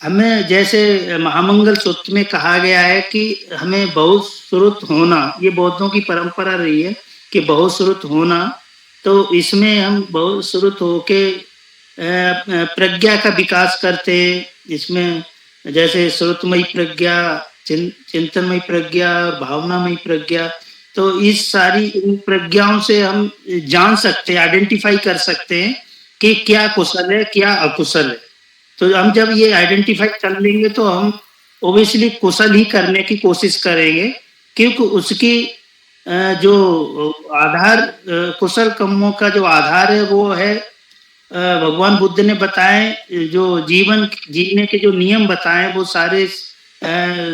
हमें, जैसे महामंगल सूत्र में कहा गया है कि हमें बहुत श्रुत होना, ये बौद्धों की परंपरा रही है कि बहुत श्रुत होना, तो इसमें हम बहुत श्रुत होके प्रज्ञा का विकास करते हैं। इसमें जैसे श्रुतमयी प्रज्ञा, चिंतनमयी प्रज्ञा और भावनामयी प्रज्ञा, तो इस सारी प्रज्ञाओं से हम जान सकते हैं, आइडेंटिफाई कर सकते हैं कि क्या कुशल है क्या अकुशल है। तो हम जब ये आइडेंटिफाई कर लेंगे तो हम ओबियसली कुशल ही करने की कोशिश करेंगे, क्योंकि उसकी जो आधार, कुशल कर्मों का जो आधार है वो है भगवान बुद्ध ने बताए, जो जीवन जीने के जो नियम बताए वो सारे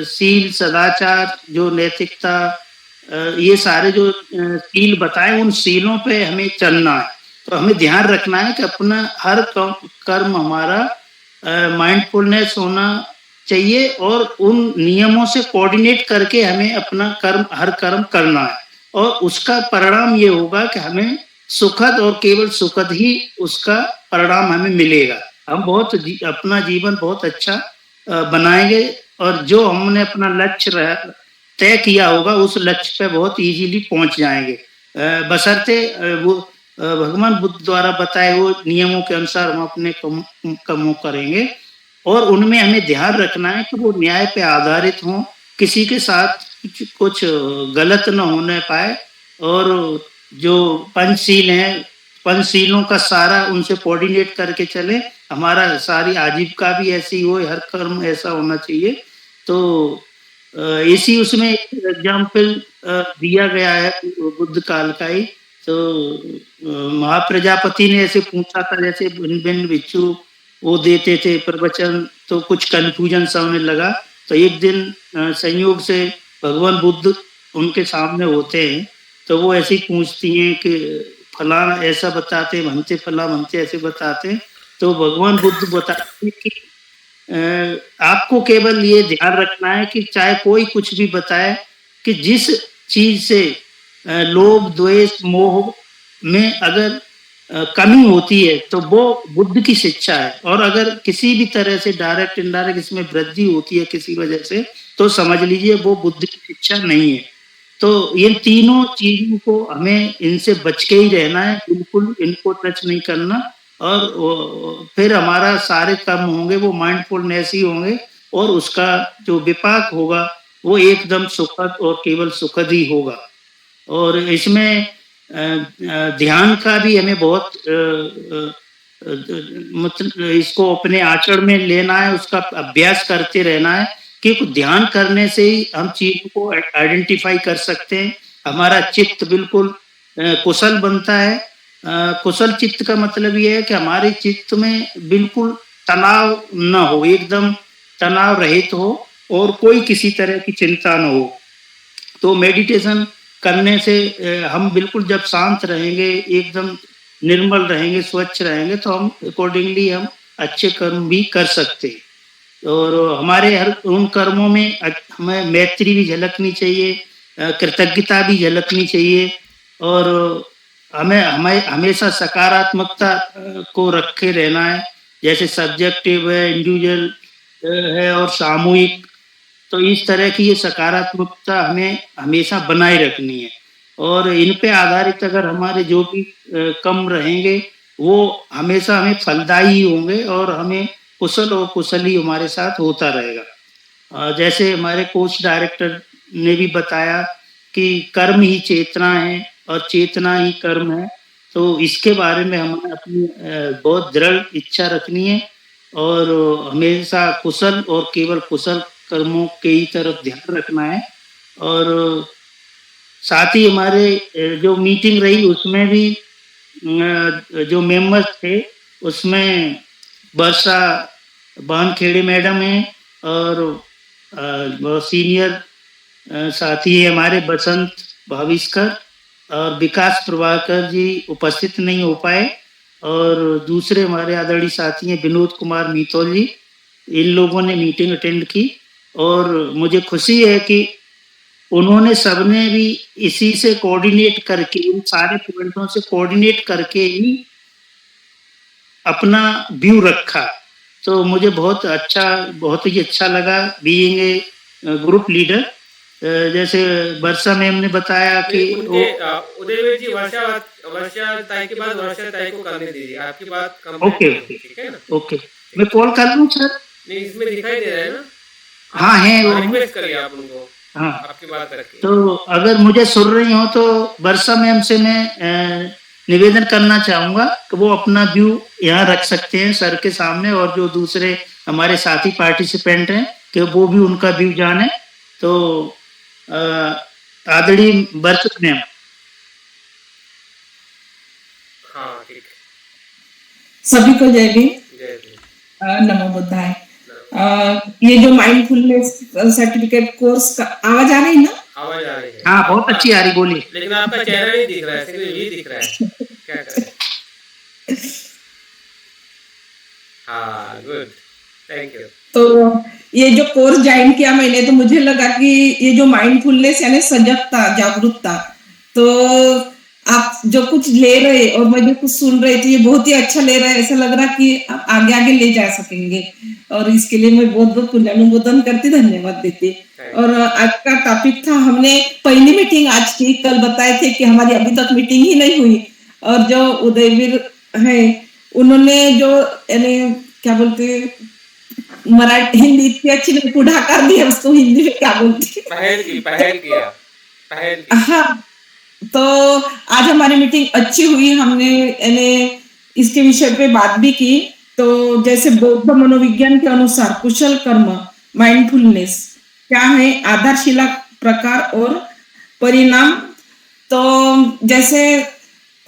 सील, सदाचार, जो नैतिकता, ये सारे जो सील बताए, उन सीलों पे हमें चलना है। तो हमें ध्यान रखना है कि अपना हर कर्म हमारा माइंडफुलनेस होना चाहिए, और उन नियमों से कोऑर्डिनेट करके हमें अपना कर्म, हर कर्म करना है, और उसका परिणाम ये होगा कि हमें सुखद और केवल सुखद ही उसका परिणाम हमें मिलेगा। हम बहुत अपना जीवन बहुत अच्छा बनाएंगे, और जो हमने अपना लक्ष्य तय किया होगा उस लक्ष्य पे बहुत इजीली पहुंच जाएंगे, बशर्ते वो भगवान बुद्ध द्वारा बताए वो नियमों के अनुसार हम अपने कर्मों करेंगे, और उनमें हमें ध्यान रखना है कि वो न्याय पे आधारित हों, किसी के साथ कुछ गलत न होने पाए, और जो पंचशील हैं, पंचशीलों का सारा उनसे कोऑर्डिनेट करके चले, हमारा सारी आजीविका भी ऐसी हो, हर कर्म ऐसा होना चाहिए। तो इसी उसमें एग्जाम्पल दिया गया है बुद्ध काल का ही। तो महाप्रजापति ने ऐसे पूछा था, जैसे भिन्न भिन्न भिक्षु वो देते थे प्रवचन, तो कुछ कंफ्यूजन सा होने लगा, तो एक दिन संयोग से भगवान बुद्ध उनके सामने होते हैं, तो वो ऐसे ही पूछती हैं कि फलाना ऐसा बताते, भंते फला भंते ऐसे बताते, तो भगवान बुद्ध बताते हैं कि आपको केवल ये ध्यान रखना है कि चाहे कोई कुछ भी बताए, कि जिस चीज से लोभ, द्वेष, मोह में अगर कमी होती है तो वो बुद्ध की शिक्षा है, और अगर किसी भी तरह से डायरेक्ट इनडायरेक्ट इसमें वृद्धि होती है किसी वजह से, तो समझ लीजिए वो बुद्ध की शिक्षा नहीं है। तो ये तीनों चीजों को हमें इनसे बच के ही रहना है, बिल्कुल इनको टच नहीं करना, और फिर हमारा सारे कर्म होंगे वो माइंडफुलनेस ही होंगे, और उसका जो विपाक होगा वो एकदम सुखद और केवल सुखद ही होगा। और इसमें ध्यान का भी हमें बहुत मतलब इसको अपने आचरण में लेना है, उसका अभ्यास करते रहना है, क्योंकि ध्यान करने से ही हम चीज को आइडेंटिफाई कर सकते हैं। हमारा चित्त बिल्कुल कुशल बनता है। कुशल चित्त का मतलब ये है कि हमारे चित्त में बिल्कुल तनाव न हो, एकदम तनाव रहित हो और कोई किसी तरह की चिंता न हो। तो मेडिटेशन करने से हम बिल्कुल जब शांत रहेंगे, एकदम निर्मल रहेंगे, स्वच्छ रहेंगे, तो हम अकॉर्डिंगली हम अच्छे कर्म भी कर सकते हैं। और हमारे हर उन कर्मों में हमें मैत्री भी झलकनी चाहिए, कृतज्ञता भी झलकनी चाहिए, और हमें हमेशा सकारात्मकता को रखे रहना है। जैसे सब्जेक्टिव है, इंडिविजुअल है और सामूहिक, तो इस तरह की ये सकारात्मकता हमें हमेशा बनाए रखनी है। और इन पे आधारित अगर हमारे जो भी कम रहेंगे वो हमेशा हमें फलदायी होंगे और हमें कुशल और कुशली हमारे साथ होता रहेगा। जैसे हमारे कोच डायरेक्टर ने भी बताया कि कर्म ही चेतना है और चेतना ही कर्म है, तो इसके बारे में हमें अपनी बहुत दृढ़ इच्छा रखनी है और हमेशा कुशल और केवल कुशल कर्मों के ही तरफ ध्यान रखना है। और साथ ही हमारे जो मीटिंग रही उसमें भी जो मेंबर्स थे उसमें वर्षा बानखेड़े मैडम हैं और सीनियर साथी है हमारे बसंत भाविस्कर और विकास प्रभाकर जी उपस्थित नहीं हो पाए, और दूसरे हमारे आदरणीय साथी हैं विनोद कुमार मीतौल जी। इन लोगों ने मीटिंग अटेंड की और मुझे खुशी है कि उन्होंने सबने भी इसी से कोऑर्डिनेट करके, इन सारे पॉइंटों से कोऑर्डिनेट करके ही अपना व्यू रखा। तो मुझे बहुत ही अच्छा लगा बीइंग ए ग्रुप लीडर। जैसे वर्षा मैम ने बताया कि उदयवीर जी वर्षा ताई के बाद वर्षा ताई को करने दीजिए, आपकी बात कंप्लीट ठीक है ना? ओके, मैं कॉल कर लूं सर? नहीं, इसमें दिखाई दे रहा है ना? हाँ है, रिक्वेस्ट करिए आप उनको। हाँ, आपकी बात रखिए। तो अगर मुझे सुन रही हो तो वर्षा मैम से मैं निवेदन करना चाहूंगा कि वो अपना व्यू यहाँ रख सकते हैं सर के सामने, और जो दूसरे हमारे साथी पार्टिसिपेंट हैं कि वो भी उनका व्यू जाने। तो आदरणीय वर्षा मैम। हाँ ठीक। सभी को जय भीम, नमो बुद्धाय। ये जो माइंडफुलनेस सर्टिफिकेट कोर्स का आवाज आ रही है ना? आवाज आ रही है। हाँ बहुत अच्छी आ रही, बोलिए। लेकिन आपका चेहरा नहीं दिख रहा है, सिर्फ ये दिख रहा है, क्या करें? हाँ गुड, थैंक यू। तो ये जो कोर्स ज्वाइन किया मैंने, तो मुझे लगा कि ये जो माइंडफुलनेस यानी सजगता, जागरूकता, तो आप जो कुछ ले रहे और मैं जो कुछ सुन रही थी ये बहुत ही अच्छा ले रहा है। ऐसा लग रहा कि आप आगे आगे ले जा सकेंगे, और इसके लिए मैं बहुत बहुत पुण्यानुमोदन करती, धन्यवाद देती। और आज का टॉपिक था, हमने पहली मीटिंग आज की, कल बताए थे कि हमारी अभी तक मीटिंग ही नहीं हुई, और जो उदयवीर है उन्होंने जो यानी क्या बोलते मराठी हिंदी इतनी अच्छी नहीं, पुढाकार दिया उसको, हिंदी में क्या बोलते, पहल किया। हाँ, तो आज हमारी मीटिंग अच्छी हुई। हमने यानी इसके विषय पे बात भी की। तो जैसे बौद्ध मनोविज्ञान के अनुसार कुशल कर्म माइंडफुलनेस क्या है, आधारशिला प्रकार और परिणाम। तो जैसे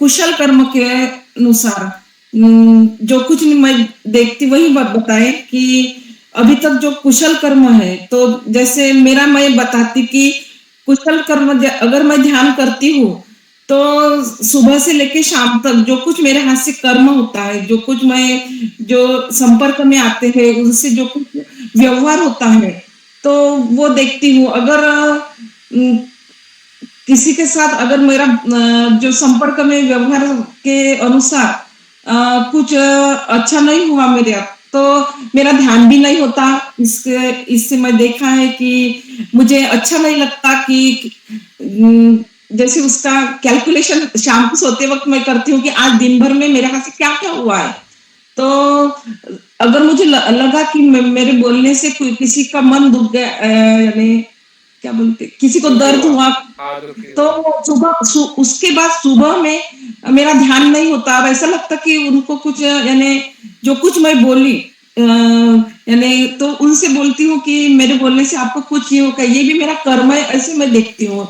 कुशल कर्म के अनुसार जो कुछ मैं देखती वही बात बताए कि अभी तक जो कुशल कर्म है, तो जैसे मेरा मैं बताती कि कुशल कर्म अगर मैं ध्यान करती हूँ तो सुबह से लेके शाम तक जो कुछ मेरे हाथ से कर्म होता है, जो कुछ मैं जो संपर्क में आते हैं उनसे जो कुछ व्यवहार होता है, तो वो देखती हूँ। अगर किसी के साथ अगर मेरा जो संपर्क में व्यवहार के अनुसार कुछ अच्छा नहीं हुआ मेरे, तो मेरा ध्यान भी नहीं होता। इससे मैं देखा है कि मुझे अच्छा नहीं लगता कि जैसे उसका कैलकुलेशन शाम को सोते वक्त मैं करती हूँ कि आज दिन भर में मेरे हाथ से क्या क्या हुआ है। तो अगर मुझे लगा कि मेरे बोलने से किसी का मन दुख गया, यानी क्या बोलते, किसी को दर्द हुआ तो उसके बाद सुबह में मेरा ध्यान नहीं होता। अब ऐसा लगता कि उनको कुछ यानी जो कुछ मैं बोली यानी तो उनसे बोलती हूँ कि मेरे बोलने से आपको कुछ नहीं होगा, ये भी मेरा कर्म है, ऐसे मैं देखती हूँ।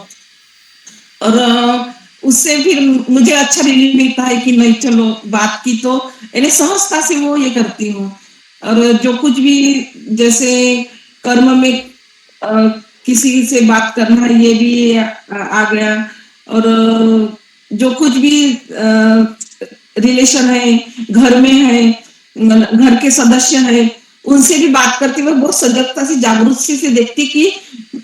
और उससे फिर मुझे अच्छा रिलीफ मिलता है कि नहीं चलो बात की तो यानी सहजता से वो ये करती हूँ। और जो कुछ भी जैसे कर्म में किसी से बात करना ये भी आ गया। और जो कुछ भी रिलेशन है, घर में है, घर के सदस्य है, उनसे भी बात करते हुए बहुत सजगता से जागरूकता से देखती कि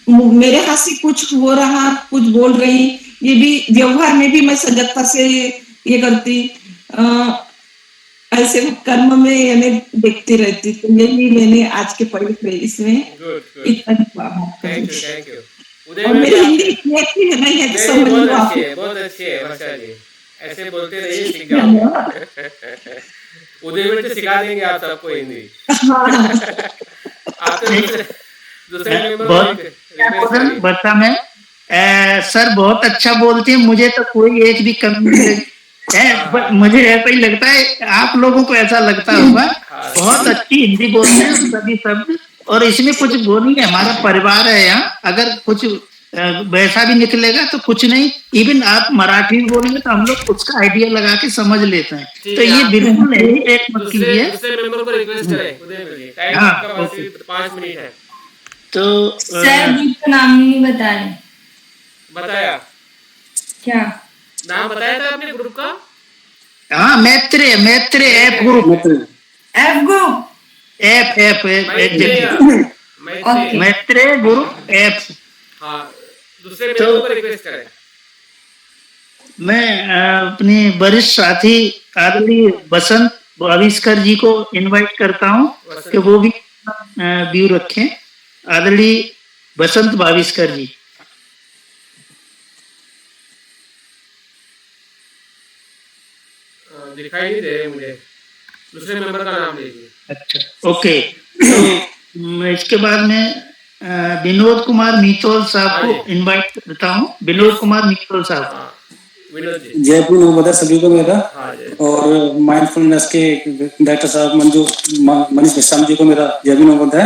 मेरे हाथ से कुछ हो रहा, कुछ बोल रही, ये भी व्यवहार में भी मैं सजगता से ये करती। ऐसे कर्म में यानी देखती रहती। तो यही मैंने आज के पहले इसमें इतना थैंक यू। और मेरी हिंदी इतनी अच्छी है नहीं है कि समझ लो आप। बहुत अच्छी है वर्षा जी, ऐसे बोलते रहिए, सीख जाओगे। उदय में तो सिखा देंगे आप सबको हिंदी। आप दूसरे मेंबर वर्षा में सर बहुत अच्छा बोलते हैं, मुझे तो कोई एक भी कमी नहीं है। मुझे ऐसा ही लगता है, आप लोगों को ऐसा लगता होगा, बहुत अच्छी हिंदी बोलते हैं सभी शब्द। और इसमें कुछ वो नहीं है, हमारा परिवार है यहाँ, अगर कुछ वैसा भी निकलेगा तो कुछ नहीं, इवन आप मराठी बोलेंगे तो हम लोग उसका आइडिया लगा के समझ लेते हैं। तो ये बिल्कुल नहीं, एक मत कीजिए। दूसरे मेंबर को रिक्वेस्ट करें, उदय में टाइम आपका बस 5 मिनट है। तो सर ग्रुप का नाम नहीं बताया। क्या नाम बताया था आपने ग्रुप का? हाँ, Maitreya app group. Maitreya group app. हाँ, दूसरे मेंबर को रिक्वेस्ट करें। मैं अपने वरिष्ठ साथी आदरणीय बसंत भाविस्कर जी को इनवाइट करता हूँ कि वो भी व्यू रखें। आदरणीय बसंत भाविस्कर जी। दिखाई नहीं दे रहे मुझे, दूसरे मेंबर का नाम लीजिए। अच्छा, ओके। तो इसके बाद में विनोद कुमार मीतोल साहब को इनवाइट करता हूँ। विनोद कुमार मीतोल साहब। जय भीम नमोदय सभी को मेरा। और माइंडफुलनेस के डायरेक्टर साहब मनीष मेश्राम जी को मेरा जय भीम नमोदय।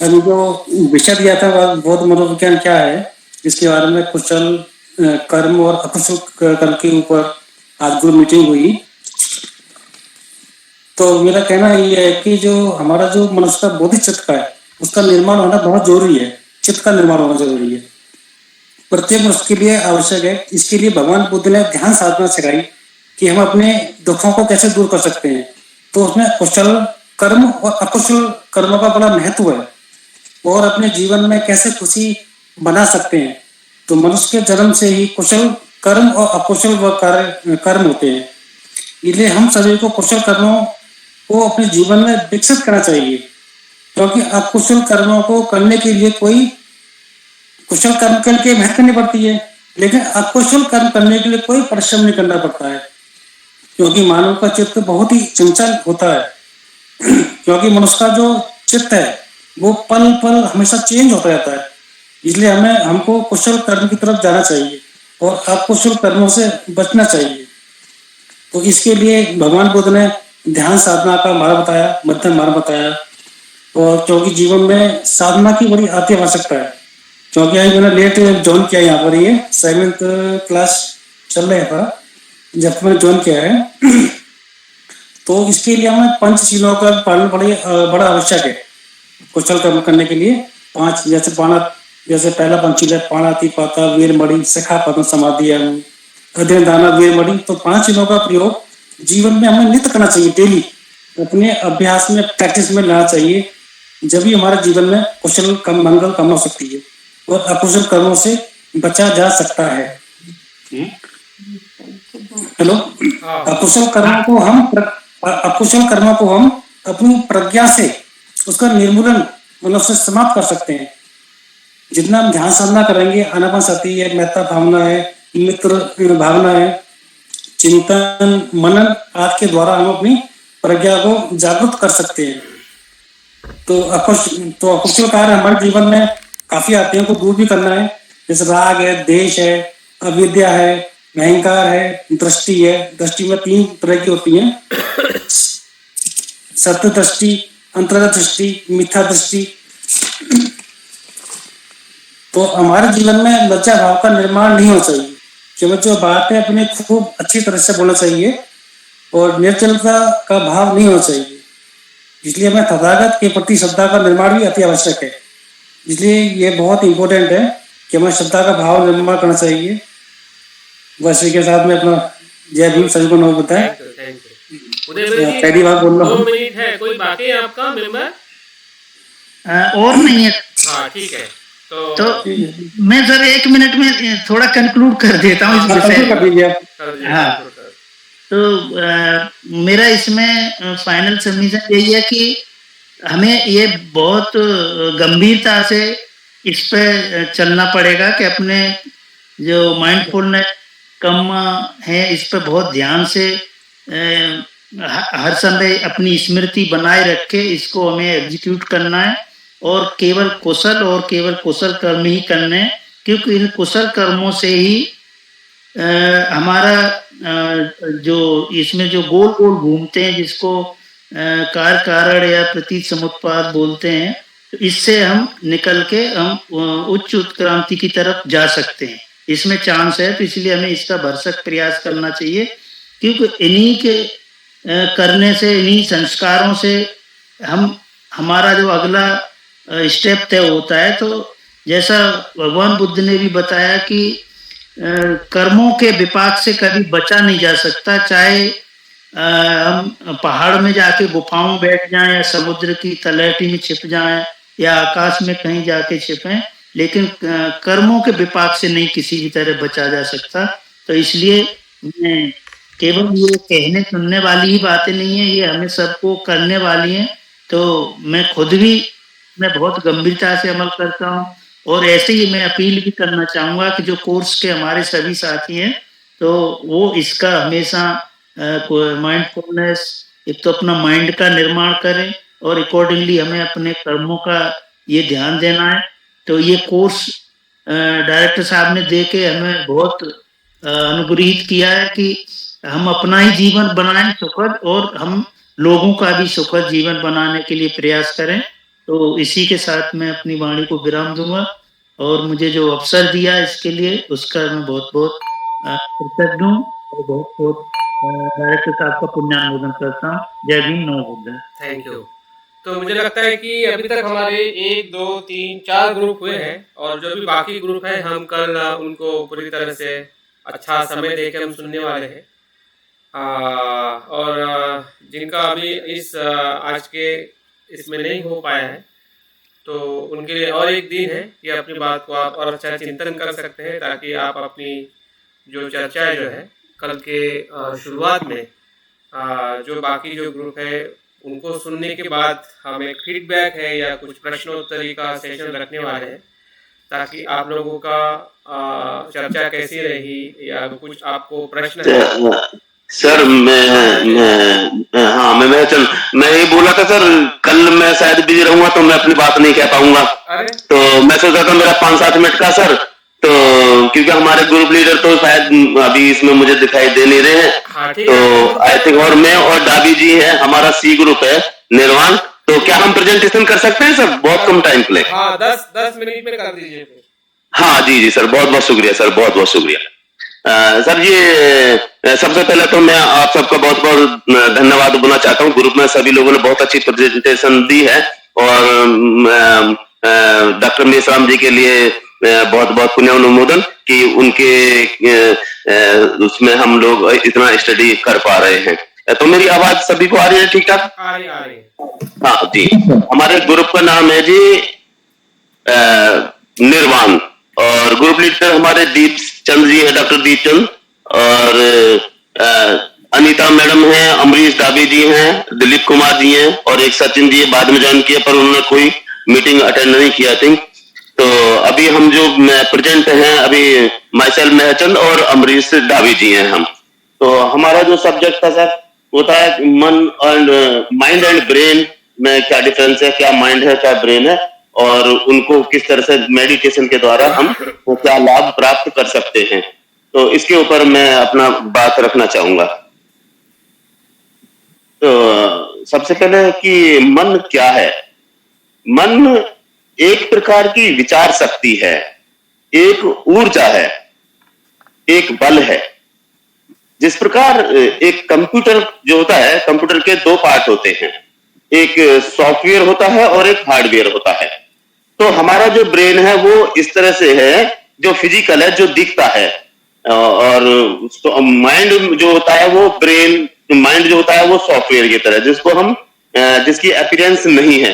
अभी जो विषय दिया था बौद्ध मनोविज्ञान क्या है, इसके बारे में कुशल कर्म और अकुशल कर्म के ऊपर आज ग्रुप मीटिंग हुई। तो मेरा कहना ये है कि जो हमारा जो मनुष्य का बौद्धिक चित्त का है, उसका निर्माण होना बहुत जरूरी है। चित्त का निर्माण होना जरूरी है, प्रत्येक मनुष्य के लिए आवश्यक है। इसके लिए भगवान बुद्ध ने ध्यान साधना सिखाई कि हम अपने दुखों को कैसे दूर कर सकते हैं। तो उसमें कुशल कर्म और अकुशल कर्मों का बड़ा महत्व है, और अपने जीवन में कैसे खुशी बना सकते हैं। तो मनुष्य के जन्म से ही कुशल कर्म और अकुशल कर्म होते हैं। इसलिए हम सभी को कुशल कर्मों को अपने जीवन में विकसित करना चाहिए, क्योंकि अकुशल कर्मों को करने के लिए कोई कुशल कर्म करके मेहनत करनी पड़ती है, लेकिन अकुशल कर्म करने के लिए कोई परिश्रम नहीं करना पड़ता है। क्योंकि मानव का चित्त बहुत ही चंचल होता है, क्योंकि मनुष्य का जो चित्त है वो पल पल हमेशा चेंज होता रहता है। इसलिए हमको कुशल कर्म की तरफ जाना चाहिए और अकुशल कर्मों से बचना चाहिए। तो इसके लिए भगवान बुद्ध ने ध्यान साधना का मार्ग बताया, मध्यम मार्ग बताया। और क्योंकि जीवन में साधना की बड़ी अति आवश्यकता है, क्योंकि अभी मैंने लेट ज्वाइन किया यहाँ पर, ये 7th क्लास चल रहा था जब मैंने ज्वाइन किया है। तो इसके लिए हमें पंचशीलों का पालन बड़ा आवश्यक है कुशल कर्म करने के लिए। 5 जैसे पहला पंचशील है पाणातिपाता वीरमणि शिखा पद्म समाधि अध्ययन दाना वीरमणि। तो 5 चीजों का प्रयोग जीवन में हमें नित्य करना चाहिए, डेली अपने अभ्यास में प्रैक्टिस में लाना चाहिए। जब भी हमारे जीवन में कुशल मंगल कम हो सकती है और अकुशल कर्मों से बचा जा सकता है। हेलो, अकुशल कर्मों को हम अपनी प्रज्ञा से उसका निर्मूलन मतलब से समाप्त कर सकते हैं। जितना हम ध्यान साधना करेंगे, आनापानसति है, मेहता भावना है, मित्र भावना है, चिंतन मनन आदि के द्वारा हम अपनी प्रज्ञा को जागृत कर सकते हैं। तो अकुशल कार्य हमारे जीवन में काफी आते हैं, उनको दूर भी करना है। जैसे राग है, देश है, अविद्या है, अहंकार है, दृष्टि है। दृष्टि में 3 तरह की होती है, सत्य दृष्टि, अंतर्गत दृष्टि, मिथ्या दृष्टि। तो हमारे जीवन में लज्जा भाव का निर्माण नहीं होना चाहिए। केवल जो बात है अपने खूब अच्छी तरह से बोलना चाहिए और निर्जलता का भाव नहीं होना चाहिए। इसलिए हमें तथागत के प्रति श्रद्धा का निर्माण भी अति आवश्यक है। इसलिए ये बहुत इंपॉर्टेंट है कि हमें श्रद्धा का भाव निर्माण करना चाहिए। बस के साथ में अपना जय भीम सभी को नमो बुद्धाय। पहली बार बोल रहा हूँ। 2 मिनट है, कोई बाकी है आपका मेंबर? और नहीं है। हाँ ठीक है, तो मैं सर 1 मिनट में थोड़ा कंक्लूड कर देता हूँ इस विषय। हाँ, तो मेरा इसमें फाइनल सबमिशन यही है कि हमें ये बहुत गंभीरता से इस पे चलना पड़ेगा कि अपने जो माइंडफुलनेस कम है इस पे बहुत ध्यान से हर समय अपनी स्मृति बनाए रख के इसको हमें एग्जीक्यूट करना है और केवल कुशल कर्म ही करने हैं, क्योंकि इन कुशल कर्मों से ही हमारा जो इसमें जो गोल गोल घूमते हैं जिसको कारण या प्रतीत समुत्पाद बोलते हैं, तो इससे हम निकल के हम उच्च उत्क्रांति की तरफ जा सकते हैं। इसमें चांस है, तो इसलिए हमें इसका भरसक प्रयास करना चाहिए, क्योंकि इन्हीं के करने से, इन्हीं संस्कारों से हमारा जो अगला स्टेप तय होता है। तो जैसा भगवान बुद्ध ने भी बताया कि कर्मों के विपाक से कभी बचा नहीं जा सकता, चाहे हम पहाड़ में जाके गुफाओं में बैठ जाएं या समुद्र की तलहटी में छिप जाएं या आकाश में कहीं जाके छिपें, लेकिन कर्मों के विपाक से नहीं किसी भी तरह बचा जा सकता। तो इसलिए केवल ये कहने सुनने वाली ही बातें नहीं है, ये हमें सबको करने वाली हैं। तो मैं खुद भी बहुत गंभीरता से अमल करता हूँ और ऐसे ही मैं अपील भी करना चाहूँगा कि जो कोर्स के हमारे सभी साथी हैं तो वो इसका हमेशा माइंडफुलनेस, एक तो अपना माइंड का निर्माण करें और अकॉर्डिंगली हमें अपने कर्मों का ये ध्यान देना है। तो ये कोर्स डायरेक्टर साहब ने दे के हमें बहुत अनुग्रहित किया है कि हम अपना ही जीवन बनाएं सुखद और हम लोगों का भी सुखद जीवन बनाने के लिए प्रयास करें। तो इसी के साथ मैं अपनी वाणी को विराम दूंगा और मुझे जो अवसर दिया इसके लिए उसका मैं बहुत बहुत कृतज्ञ हूँ और बहुत बहुत डायरेक्टर साहब का पुण्यानुमोदन करता हूँ। जय भीम, नमो बुद्धाय। Thank you. तो मुझे लगता है कि अभी तक हमारे 1 2 3 4 ग्रुप हुए हैं और जो भी बाकी ग्रुप है हम कल उनको पूरी तरह से अच्छा समय देके हम सुनने वाले हैं। और जिनका अभी इस आज के इसमें नहीं हो पाया है तो उनके लिए और एक दिन है कि अपनी बात को आप और अच्छा चिंतन कर सकते हैं, ताकि आप अपनी जो चर्चा जो है कल के शुरुआत में जो बाकी जो ग्रुप है उनको सुनने के बाद हम एक फीडबैक है या कुछ प्रश्नोत्तरी का सेशन रखने वाले हैं, ताकि आप लोगों का चर्चा कैसी रही या कुछ आपको प्रश्न है। सर मैं ये बोला था सर, कल मैं शायद बिजी रहूंगा तो मैं अपनी बात नहीं कह पाऊंगा। तो मैं सोचा था मेरा 5-7 मिनट का सर, तो क्योंकि हमारे ग्रुप लीडर तो शायद अभी इसमें मुझे दिखाई दे नहीं रहे हैं। तो आई थिंक और मैं और डाबी जी है, हमारा सी ग्रुप है निर्वाण। तो क्या हम प्रेजेंटेशन कर सकते हैं सर? बहुत कम टाइम के लिए। हाँ, 10 मिनट में कर दीजिए। हाँ जी सर, बहुत बहुत शुक्रिया सर, बहुत बहुत शुक्रिया। सर ये सबसे पहले तो मैं आप सबका बहुत बहुत धन्यवाद बोलना चाहता हूँ। ग्रुप में सभी लोगों ने बहुत अच्छी प्रेजेंटेशन दी है और डॉक्टर मेश्राम जी के लिए बहुत बहुत पुण्यानुमोदन कि उनके उसमें हम लोग इतना स्टडी कर पा रहे हैं। तो मेरी आवाज सभी को आ रही है ठीक ठाक? आ रही है। हाँ जी, हमारे ग्रुप का नाम है जी निर्वाण और ग्रुप लीडर हमारे दीप चंद जी है, डॉक्टर दीप चंद, और अनीता मैडम हैं, अमरीश डाबी जी हैं, दिलीप कुमार जी हैं और एक सचिन जी बाद में ज्वाइन किया पर उन्होंने कोई मीटिंग अटेंड नहीं किया थिंक। तो अभी हम जो प्रेजेंट हैं अभी माइसेल महचंद और अमरीश डाबी जी हैं हम। तो हमारा जो सब्जेक्ट था सर वो था मन एंड माइंड एंड ब्रेन में क्या डिफरेंस है, क्या माइंड है क्या ब्रेन है। और उनको किस तरह से मेडिटेशन के द्वारा हम क्या लाभ प्राप्त कर सकते हैं। तो इसके ऊपर मैं अपना बात रखना चाहूंगा। तो सबसे पहले कि मन क्या है। मन एक प्रकार की विचार शक्ति है, एक ऊर्जा है, एक बल है। जिस प्रकार एक कंप्यूटर जो होता है, कंप्यूटर के दो पार्ट होते हैं, एक सॉफ्टवेयर होता है और एक हार्डवेयर होता है। तो हमारा जो ब्रेन है वो इस तरह से है, जो फिजिकल है, जो दिखता है, और तो माइंड जो होता है वो ब्रेन, माइंड जो होता है वो सॉफ्टवेयर की तरह, जिसको हम जिसकी अपीयरेंस नहीं है।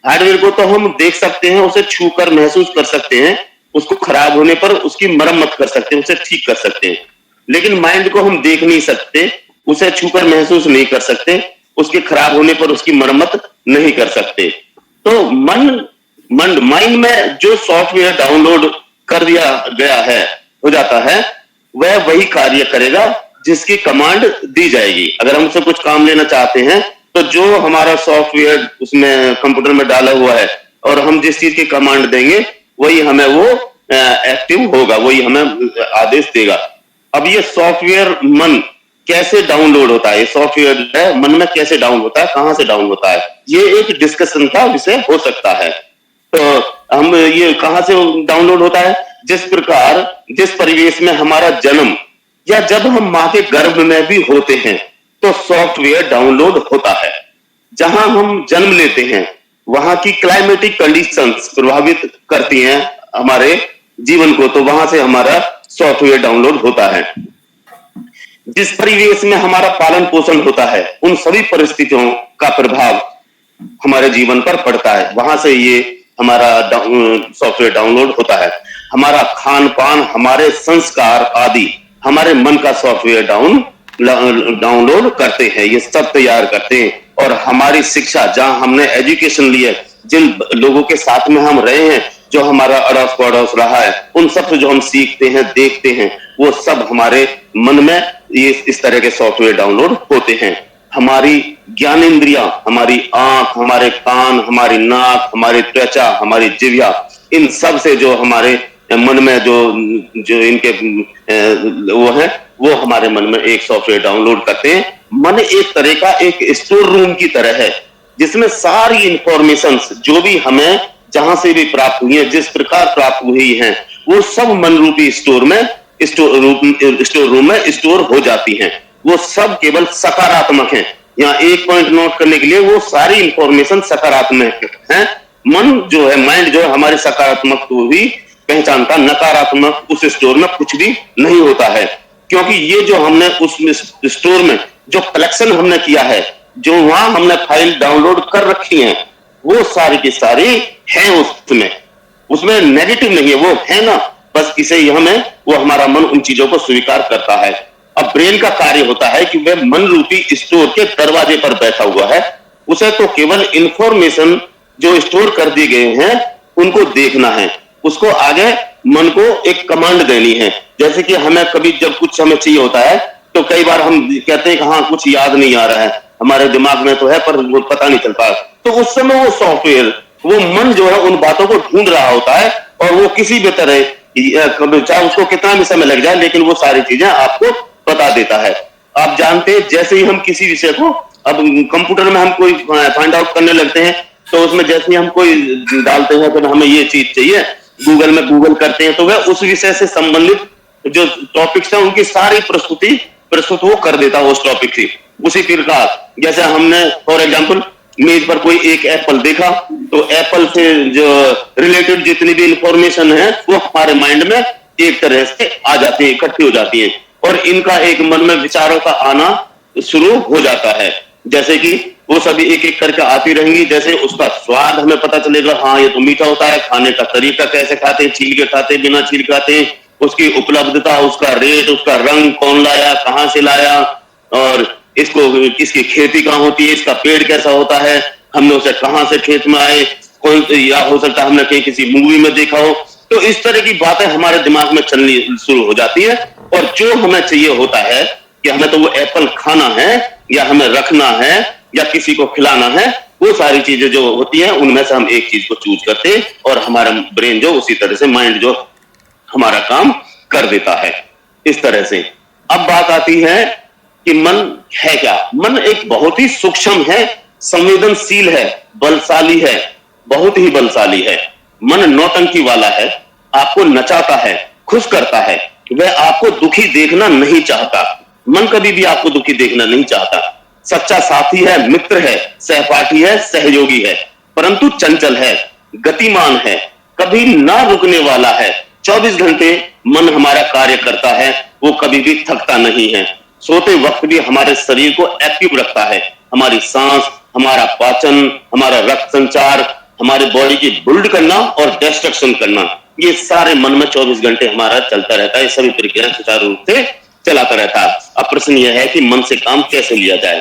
हार्डवेयर को तो हम देख सकते हैं, उसे छू कर महसूस कर सकते हैं, उसको खराब होने पर उसकी मरम्मत कर सकते हैं, उसे ठीक कर सकते हैं। लेकिन माइंड को हम देख नहीं सकते, उसे छूकर महसूस नहीं कर सकते, उसके खराब होने पर उसकी मरम्मत नहीं कर सकते। तो माइंड में जो सॉफ्टवेयर डाउनलोड कर दिया गया है, हो जाता है, वह वही कार्य करेगा जिसकी कमांड दी जाएगी। अगर हम उससे कुछ काम लेना चाहते हैं तो जो हमारा सॉफ्टवेयर उसमें कंप्यूटर में डाला हुआ है और हम जिस चीज की कमांड देंगे वही हमें वो एक्टिव होगा, वही हमें आदेश देगा। अब ये सॉफ्टवेयर मन कैसे डाउनलोड होता है, ये सॉफ्टवेयर है मन में कैसे डाउन होता है, कहां से डाउन होता है, ये एक डिस्कशन का विषय हो सकता है। तो हम ये कहां से डाउनलोड होता है, जिस प्रकार जिस परिवेश में हमारा जन्म या जब हम माँ के गर्भ में भी होते हैं तो सॉफ्टवेयर डाउनलोड होता है। जहां हम जन्म लेते हैं वहां की क्लाइमेटिक कंडीशंस प्रभावित करती हैं हमारे जीवन को, तो वहां से हमारा सॉफ्टवेयर डाउनलोड होता है। जिस परिवेश में हमारा पालन पोषण होता है उन सभी परिस्थितियों का प्रभाव हमारे जीवन पर पड़ता है, वहां से ये हमारा सॉफ्टवेयर डाउनलोड होता है। हमारा खान पान, हमारे संस्कार आदि हमारे मन का सॉफ्टवेयर डाउनलोड करते हैं, ये सब तैयार करते हैं। और हमारी शिक्षा, जहां हमने एजुकेशन ली है, जिन लोगों के साथ में हम रहे हैं, जो हमारा अड़ोस पड़ोस रहा है, उन सब से जो हम सीखते हैं, देखते हैं, वो सब हमारे मन में ये इस तरह के सॉफ्टवेयर डाउनलोड होते हैं। हमारी ज्ञानेंद्रियां, हमारी आंख, हमारे कान, हमारी नाक, हमारी त्वचा, हमारी जिह्वा, इन सब से जो हमारे मन में जो इनके वो है, वो हमारे मन में एक सॉफ्टवेयर डाउनलोड करते हैं। मन एक तरह का एक स्टोर रूम की तरह है, जिसमें सारी इंफॉर्मेशन जो भी हमें जहां से भी प्राप्त हुई है, जिस प्रकार प्राप्त हुई है, वो सब मन रूपी स्टोर रूम में स्टोर हो जाती हैं। वो सब केवल सकारात्मक हैं। यहाँ एक पॉइंट नोट करने के लिए, वो सारी इंफॉर्मेशन सकारात्मक है। मन जो है, माइंड जो है, हमारे सकारात्मक को भी पहचानता, नकारात्मक उस स्टोर में कुछ भी नहीं होता है। क्योंकि ये जो हमने उस स्टोर में जो कलेक्शन हमने किया है, जो वहां हमने फाइल डाउनलोड कर रखी है, वो सारी की सारी है उसमें नेगेटिव नहीं है, वो है ना, बस इसे हमें, वो हमारा मन उन चीजों को स्वीकार करता है। अब ब्रेन का कार्य होता है कि वह मन रूपी स्टोर के दरवाजे पर बैठा हुआ है, उसे तो केवल इंफॉर्मेशन जो स्टोर कर दिए गए हैं उनको देखना है, उसको आगे मन को एक कमांड देनी है। जैसे कि हमें कभी जब कुछ हमें चाहिए होता है तो कई बार हम कहते हैं कि हाँ कुछ याद नहीं आ रहा है, हमारे दिमाग में तो है पर वो पता नहीं चलता, तो उस समय वो सॉफ्टवेयर, वो मन जो है उन बातों को ढूंढ रहा होता है, और वो किसी भी तरह, चाहे उसको कितना भी समय लग जाए, लेकिन वो सारी चीजें आपको बता देता है। आप जानते हैं, जैसे ही हम किसी विषय को, अब कंप्यूटर में हम कोई फाइंड आउट करने लगते हैं, तो उसमें जैसे ही हम कोई डालते हैं तो हमें ये चीज चाहिए, गूगल में गूगल करते हैं, तो वह उस विषय से संबंधित जो टॉपिक्स हैं उनकी सारी प्रस्तुत वो कर देता है उस टॉपिक की। उसी प्रकार जैसे हमने फॉर एग्जांपल मेज पर कोई एक एप्पल देखा, तो एप्पल से जो रिलेटेड जितनी भी इंफॉर्मेशन है वो हमारे माइंड में एक तरह से आ जाती है, इकट्ठी हो जाती है, और इनका एक मन में विचारों का आना शुरू हो जाता है। जैसे कि वो सभी एक एक करके आती रहेंगी, जैसे उसका स्वाद हमें पता चलेगा, हाँ ये तो मीठा होता है, खाने का तरीका कैसे खाते हैं, छील के खाते हैं, बिना छील के खाते हैं, उसकी उपलब्धता, उसका रेट, उसका रंग, कौन लाया, कहां से लाया, और इसकी खेती कहाँ होती है, इसका पेड़ कैसा होता है, हमने उसे कहां से खेत में आए, कौन, या हो सकता है हमने कहीं किसी मूवी में देखा हो। तो इस तरह की बातें हमारे दिमाग में चलनी शुरू हो जाती है, और जो हमें चाहिए होता है कि हमें तो वो एप्पल खाना है, या हमें रखना है, या किसी को खिलाना है, वो सारी चीजें जो होती हैं उनमें से हम एक चीज को चूज करते हैं और हमारा ब्रेन जो उसी तरह से माइंड जो हमारा काम कर देता है इस तरह से। अब बात आती है कि मन है क्या। मन एक बहुत ही सूक्ष्म है, संवेदनशील है, बलशाली है, बहुत ही बलशाली है। मन नौटंकी वाला है, आपको नचाता है, खुश करता है, वह आपको दुखी देखना नहीं चाहता। मन कभी भी आपको दुखी देखना नहीं चाहता। सच्चा साथी है, मित्र है, सहपाठी है, सहयोगी है, परंतु चंचल है, गतिमान है, कभी ना रुकने वाला है। 24 घंटे मन हमारा कार्य करता है, वो कभी भी थकता नहीं है। सोते वक्त भी हमारे शरीर को एक्टिव रखता है। हमारी सांस, हमारा पाचन, हमारा रक्त संचार, हमारे बॉडी की बिल्ड करना और डिस्ट्रक्शन करना, ये सारे मन में 24 घंटे हमारा चलता रहता है। सभी प्रक्रिया सुचारू रूप से चलाता रहता है। अब प्रश्न यह है कि मन से काम कैसे लिया जाए।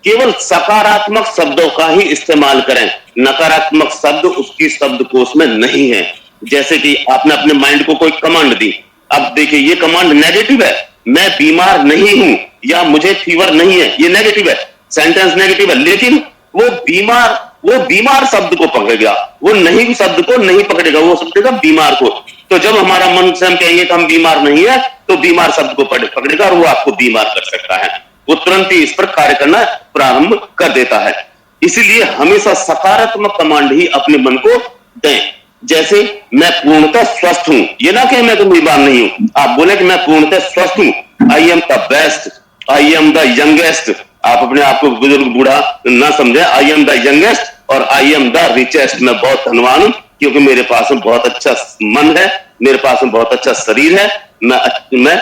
केवल सकारात्मक शब्दों का ही इस्तेमाल करें, नकारात्मक शब्द उसकी शब्दकोश में नहीं है। जैसे कि आपने अपने माइंड को कोई कमांड दी, अब देखिए ये कमांड नेगेटिव है, मैं बीमार नहीं हूं या मुझे फीवर नहीं है, ये नेगेटिव है, सेंटेंस नेगेटिव है, लेकिन वो बीमार शब्द को पकड़ेगा, वो नहीं शब्द को नहीं पकड़ेगा, वो पकड़ेगा बीमार को। तो जब हमारा मन से हम कहेंगे कि हम बीमार नहीं है, तो बीमार शब्द को पकड़ेगा और वो आपको बीमार कर सकता है। वो तुरंत ही इस पर कार्य करना प्रारंभ कर देता है। इसीलिए हमेशा सकारात्मक कमांड ही अपने मन को दें। जैसे मैं पूर्णतः स्वस्थ हूं, ये ना कहें मैं तो बीमार नहीं हूं, आप बोले कि मैं पूर्णतः स्वस्थ हूं, I am the best, I am the youngest. आप अपने आप को बुजुर्ग बूढ़ा ना समझे, आई एम द यंगेस्ट और आई एम द रिचेस्ट। मैं बहुत धनवान हूं क्योंकि मेरे पास में बहुत अच्छा मन है, मेरे पास में बहुत अच्छा शरीर है, मैं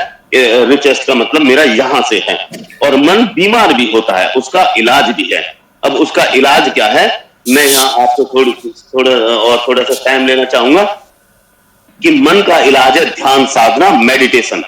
रिचेस्ट का मतलब मेरा यहां से है। और मन बीमार भी होता है, उसका इलाज भी है। अब उसका इलाज क्या है, मैं यहाँ आपको थोड़ा सा टाइम लेना चाहूंगा कि मन का इलाज है ध्यान साधना, मेडिटेशन।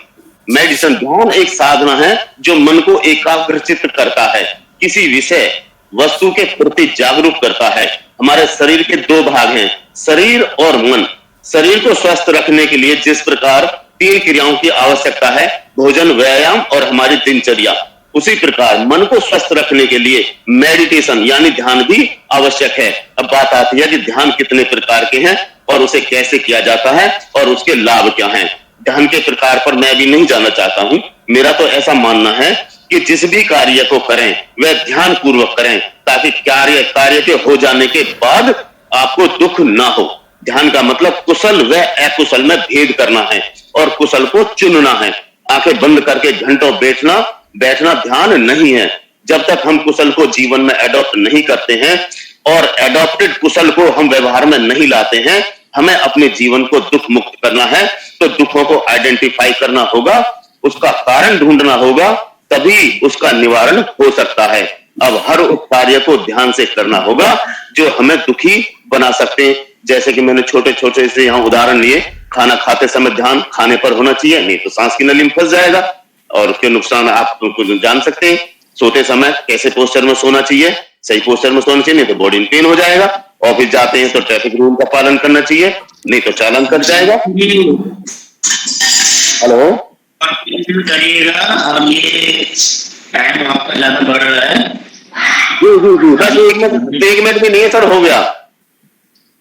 ध्यान एक साधना है जो मन को एकाग्रचित करता है, किसी विषय वस्तु के प्रति जागरूक करता है। हमारे शरीर के दो भाग हैं, शरीर और मन। शरीर को स्वस्थ रखने के लिए जिस प्रकार 3 क्रियाओं की आवश्यकता है, भोजन, व्यायाम और हमारी दिनचर्या, उसी प्रकार मन को स्वस्थ रखने के लिए मेडिटेशन यानी ध्यान भी आवश्यक है। अब बात आती है कि ध्यान कितने प्रकार के हैं और उसे कैसे किया जाता है और उसके लाभ क्या हैं। ध्यान के प्रकार पर मैं भी नहीं जाना चाहता हूं। मेरा तो ऐसा मानना है कि जिस भी कार्य को करें वह ध्यान पूर्वक करें, ताकि कार्य के हो जाने के बाद आपको दुख ना हो। ध्यान का मतलब कुशल व अकुशल में भेद करना है और कुशल को चुनना है। आंखें बंद करके घंटों बैठना ध्यान नहीं है। जब तक हम कुशल को जीवन में एडॉप्ट नहीं करते हैं और एडॉप्टेड कुशल को हम व्यवहार में नहीं लाते हैं, हमें अपने जीवन को दुख मुक्त करना है। तो दुखों को आइडेंटिफाई करना होगा, उसका कारण ढूंढना होगा, तभी उसका निवारण हो सकता है। अब हर उस कार्य को ध्यान से करना होगा जो हमें दुखी बना सकते हैं। जैसे कि मैंने छोटे से यहाँ उदाहरण लिए, खाना खाते समय ध्यान खाने पर होना चाहिए, नहीं तो सांस की नली में फंस जाएगा और उसके नुकसान आप जान सकते हैं। सोते समय कैसे पोस्चर में सोना चाहिए, सही पोस्चर में सोना चाहिए, नहीं तो बॉडी में पेन हो जाएगा। ऑफिस जाते हैं तो ट्रैफिक रूल का पालन करना चाहिए, नहीं तो चालान कट जाएगा। हेलो करिएगा और ये टाइम आपका ज्यादा बढ़ रहा है। जी बस 1 मिनट भी नहीं है सर, हो गया।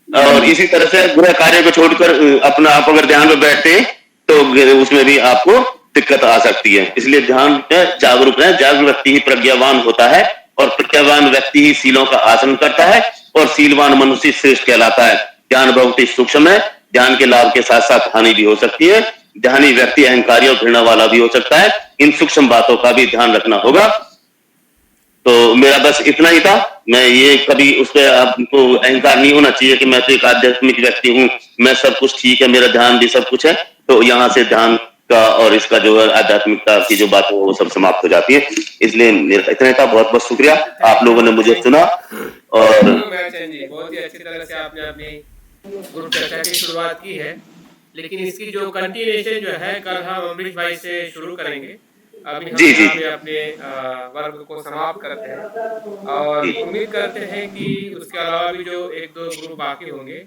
और इसी तरह से गृह कार्य को छोड़कर अपना आप अगर ध्यान में बैठते हैं तो उसमें भी आपको दिक्कत आ सकती है। इसलिए ध्यान में जागरूक रहें। जागरूक व्यक्ति ही प्रज्ञावान होता है और प्रज्ञावान व्यक्ति ही सीलों का आचरण करता है और सीलवान मनुष्य श्रेष्ठ कहलाता है। ध्यान बहुत ही सूक्ष्म है। ध्यान के लाभ के साथ साथ हानि भी हो सकती है। ध्यानी व्यक्ति अहंकारी और घृणा वाला भी हो सकता है। इन सूक्ष्म बातों का भी ध्यान रखना होगा। तो मेरा बस इतना ही था। मैं ये कभी उस पर आपको अहंकार नहीं होना चाहिए कि मैं तो एक आध्यात्मिक व्यक्ति हूँ, मैं सब कुछ ठीक है, मेरा ध्यान भी सब कुछ है। तो यहाँ से ध्यान का और इसका जो है आध्यात्मिकता की जो बात है वो सब समाप्त हो जाती है। इसलिए मेरा इतना ही था। बहुत बहुत शुक्रिया, आप लोगों ने मुझे सुना। और बहुत ही अच्छी तरह से आपने अपनी ग्रुप चर्चा की शुरुआत की है, लेकिन इसकी जो कंटिन्यूएशन जो है कल हम अमरीश भाई से शुरू करेंगे। अभी हम अपने वर्ग को समाप्त करते हैं और उम्मीद करते हैं कि उसके अलावा भी जो 1-2 ग्रुप बाकी होंगे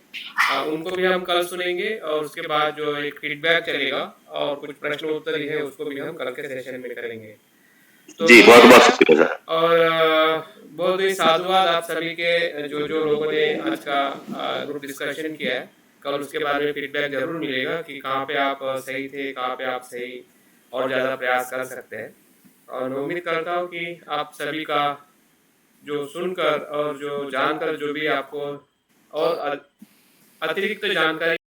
उनको भी हम कल सुनेंगे और उसके बाद जो एक फीडबैक चलेगा और कुछ प्रश्न उत्तर है उसको भी हम कल के सेशन में करेंगे। तो जी बहुत शुक्रिया सर। और बहुत ही साधुवाद आप सभी के जो जो लोगों ने आज का ग्रुप डिस्कशन किया है। कल उसके बारे में फीडबैक जरूर मिलेगा कि कहाँ पे आप सही थे, कहाँ पे आप सही और ज़्यादा प्रयास कर सकते हैं। और मैं उम्मीद करता हूँ कि आप सभी का जो सुनकर और जो जानकर जो भी आपको और अतिरिक्त जानकारी